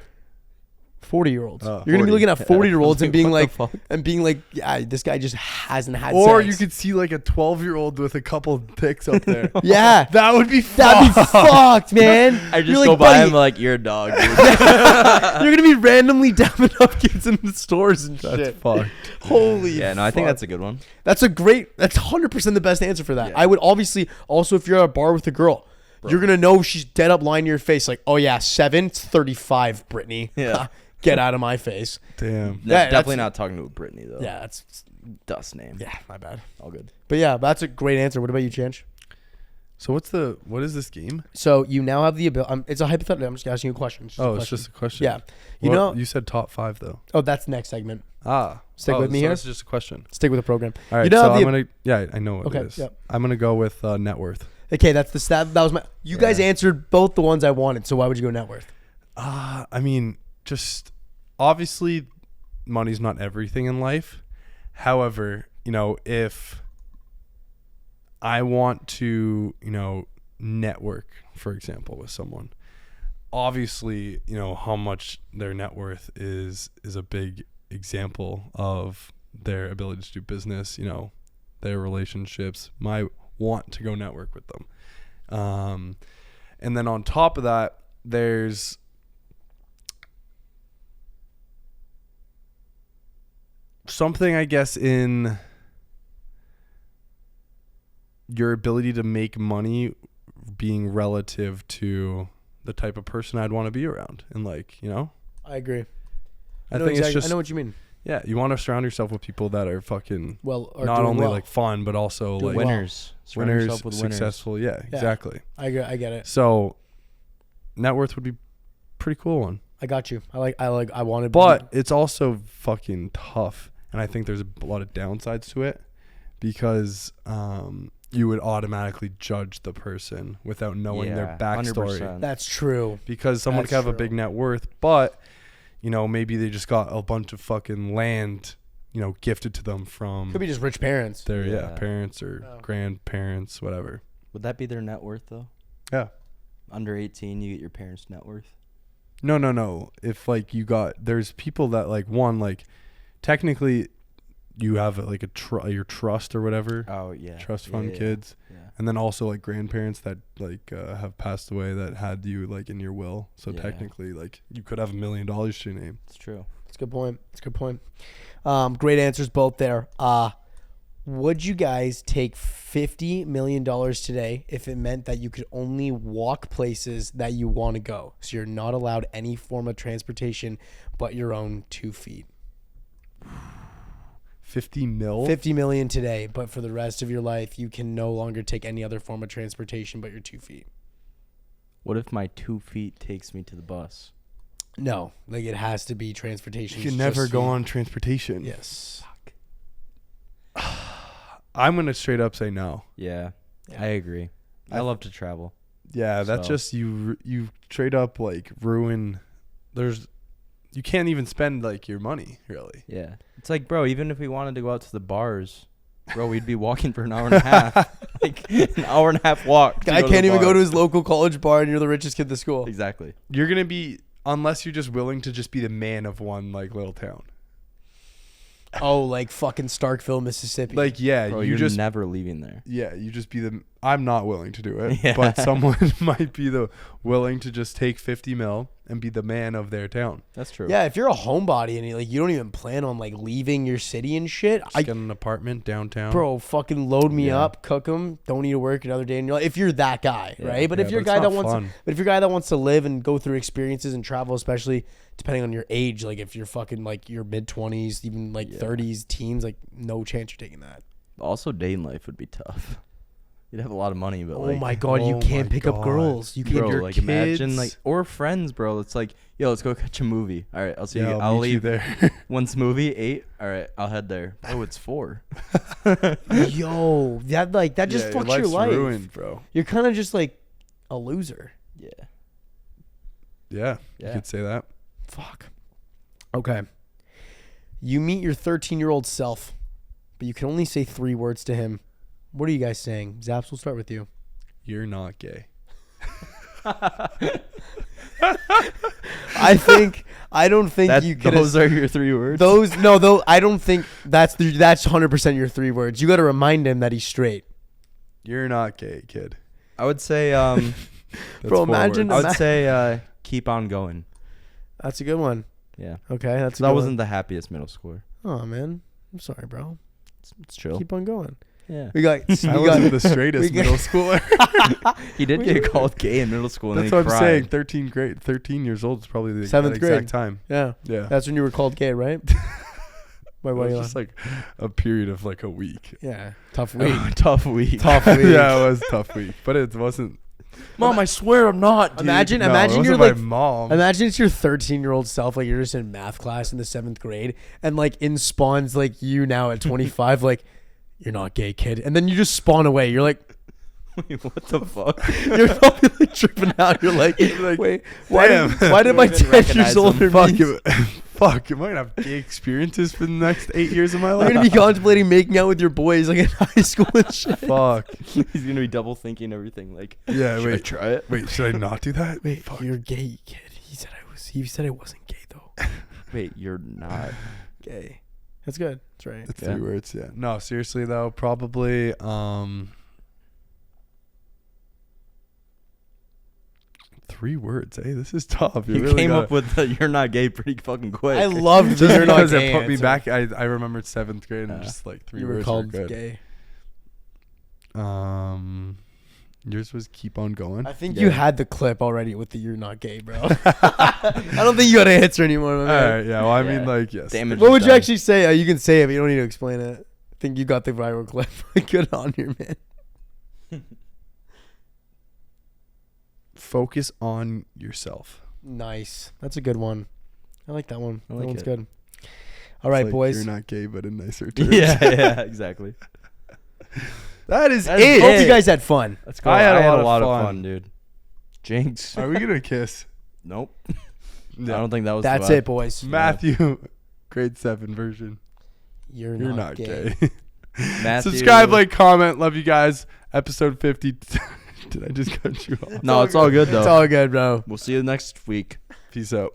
40-year-olds. Oh. You're gonna be 40. looking at 40-year-olds and being What like, the fuck? yeah, this guy just hasn't had Or sex. you could see like a 12-year-old with a couple pics up there. Yeah, That would be that'd be fucked, man. I just You're go like, by buddy, him like, you're a dog, dude. You're gonna be randomly dapping up kids in the stores and That's shit. fucked. Holy Yeah, no, I think fuck. that's a good one. That's 100% the best answer for that. Yeah. I would obviously also, if you're at a bar with a girl, you're gonna know she's dead up lying to your face, like, oh yeah, 7, it's 35, Brittany. Yeah. Get out of my face. Damn. Yeah, Definitely that's- not talking to a Brittany, though. Yeah, that's Dust name. yeah, my bad. All good. But yeah, that's a great answer. What about you, Chanch? So what is this game? So you now have the ability. It's a hypothetical. I'm just asking you a question. Oh, it's just a question. Yeah. You Well, know. you said top 5 though. Oh, that's next segment. Stick with me here? It's just a question. Stick with the program. All right, You know so how I'm the- gonna. Yeah, I know what Okay, it is. yep. I'm gonna go with net worth. Okay, that's the stat. That was my. You guys Yeah. answered both the ones I wanted. So why would you go net worth? I mean, just obviously, money's not everything in life. However, if I want to, network, for example, with someone, obviously, how much their net worth is a big example of their ability to do business, their relationships, my want to go network with them. And then on top of that, there's something, I guess, in your ability to make money being relative to the type of person I'd want to be around. And I agree. I think it's just, I know what you mean. yeah, you want to surround yourself with people that are fucking Well, or not doing only well. like fun, but also Doing like well. Winners. Surround yourself with winners. successful. Yeah, exactly. I get it. So net worth would be a pretty cool one. I got you. I wanted. But it's also fucking tough. And I think there's a lot of downsides to it because you would automatically judge the person without knowing their backstory. 100%. that's true. Because someone That's could have a true. big net worth, but, maybe they just got a bunch of fucking land, gifted to them from Could be just rich parents. their Yeah. parents or grandparents, whatever. Would that be their net worth, though? Yeah. Under 18, you get your parents' net worth? No. If there's people that technically you have your trust or whatever, Oh, yeah. trust fund Yeah. kids, Yeah. and then also grandparents that have passed away that had you in your will. So Yeah. technically you could have $1 million to your name. It's true. That's a good point. Great answers both there. Would you guys take $50 million today if it meant that you could only walk places that you want to go? So you're not allowed any form of transportation but your own 2 feet. 50 mil? 50 million today, but for the rest of your life, you can no longer take any other form of transportation but your 2 feet. What if my 2 feet takes me to the bus? No, it has to be transportation. You can never go on transportation. Yes. I'm going to straight up say no. Yeah, Yeah. I agree. I love to travel. Yeah, that's So- just you straight up ruin. You can't even spend your money, really. Yeah. It's bro, even if we wanted to go out to the bars, bro, we'd be walking for an hour and a half. An hour and a half walk. Guy can't even go to his local college bar and you're the richest kid in the school. Exactly. You're going to be, unless you're just willing to just be the man of one little town. Oh, fucking Starkville, Mississippi. Yeah, Bro, you you're just never leaving there. yeah, you just be the. I'm not willing to do it, Yeah. but someone might be willing to just take 50 mil and be the man of their town. That's true. Yeah, if you're a homebody and you don't even plan on leaving your city and shit, Just get an apartment downtown. bro, fucking load me Yeah. up, cook them, don't need to work another day in your life. If you're that guy, Yeah. right? But Yeah, if you're a but guy it's that not wants, fun. but if you're a guy that wants to live and go through experiences and travel, especially depending on your age, if you're fucking your mid 20s, even 30s, teens, no chance you're taking that. Also, dating life would be tough. You'd have a lot of money, but Oh my god, you oh can't my pick up God. girls. You can't. bro, your imagine kids- or friends, bro. It's yo, let's go catch a movie. All right, I'll see you. Yeah, I'll meet you leave there. once movie 8. All right, I'll head there. Oh, it's 4. Yo, that just Yeah, fucks your life's life. ruined, bro. You're kind of just a loser. Yeah. Yeah, you Yeah. could say that. Fuck. Okay. You meet your 13-year-old self, but you can only say 3 words to him. What are you guys saying? Zaps, we'll start with you. You're not gay. I don't think you could. Those are your 3 words. Though I don't think that's 100% your 3 words. You got to remind him that he's straight. You're not gay, kid. I would say, That's Bro, 4 imagine- words. I would say, keep on going. That's a good one. Yeah. Okay, that's. So I wasn't the happiest middle schooler. Oh man, I'm sorry, bro. It's chill. Keep on going. Yeah. We got. I wasn't the straightest we got- middle schooler. He did get called gay in middle school. That's and what he I'm cried. saying. 13 years old is probably the 7th exact grade. time. Yeah, Yeah. that's when you were called gay, right? Why It why was you just like a period of like a week. Yeah, tough week. Tough week. Tough week. Yeah, it was a tough week, but it wasn't. Mom, I swear I'm not. Dude. Imagine No, it you're wasn't like. my mom. Imagine it's your 13-year-old self, like you're just in math class in the 7th grade, and like in spawns like you now at 25, like you're not gay, kid, and then you just spawn away. You're like, Wait, what the fuck? you're probably like tripping out. You're like, Like, wait, why damn. why did my You didn't 10 years recognize older Fuck, me? fuck, am I gonna have gay experiences for the next 8 years of my You're life? gonna be contemplating making out with your boys like in high school and shit. Fuck. He's gonna be double thinking everything. Like, Yeah, should I wait. try it? Wait, should I not do that? Wait, Fuck. you're gay, kid. He said I wasn't gay though. Wait, you're not. Gay. That's good. That's right. It's Yeah. 3 words, yeah. No, seriously though, probably 3 words. Hey, this is tough. You really came gotta- up with the "you're not gay" pretty fucking quick. I loved just the you're not because gay it put me answer. back. I remembered 7th grade and Yeah. just like 3 You were words called good. gay. Yours was keep on going. I think Yeah. you had the clip already with the "you're not gay," bro. I don't think you got an answer anymore, my All man. right, yeah. Well, I Yeah. mean, like, yes. Damage What is would you done. actually say? You can say it, but you don't need to explain it. I think you got the viral clip. Good on you, man. Focus on yourself. Nice. That's a good one. I like that one. I That like one's it. good. All right, It's like, boys. You're not gay, but in nicer terms. yeah, exactly. That is That's it. Hope you guys had fun. Let's go. I had a a lot of lot of fun. fun, dude. Jinx. Are we gonna kiss? Nope. No. I don't think that was. That's the vibe. it, boys. Matthew, grade 7 version. You're You're not not gay. gay. Matthew. Subscribe, like, comment. Love you guys. Episode 50. Did I just cut you off? No, it's all good though. It's all good, bro. We'll see you next week. Peace out.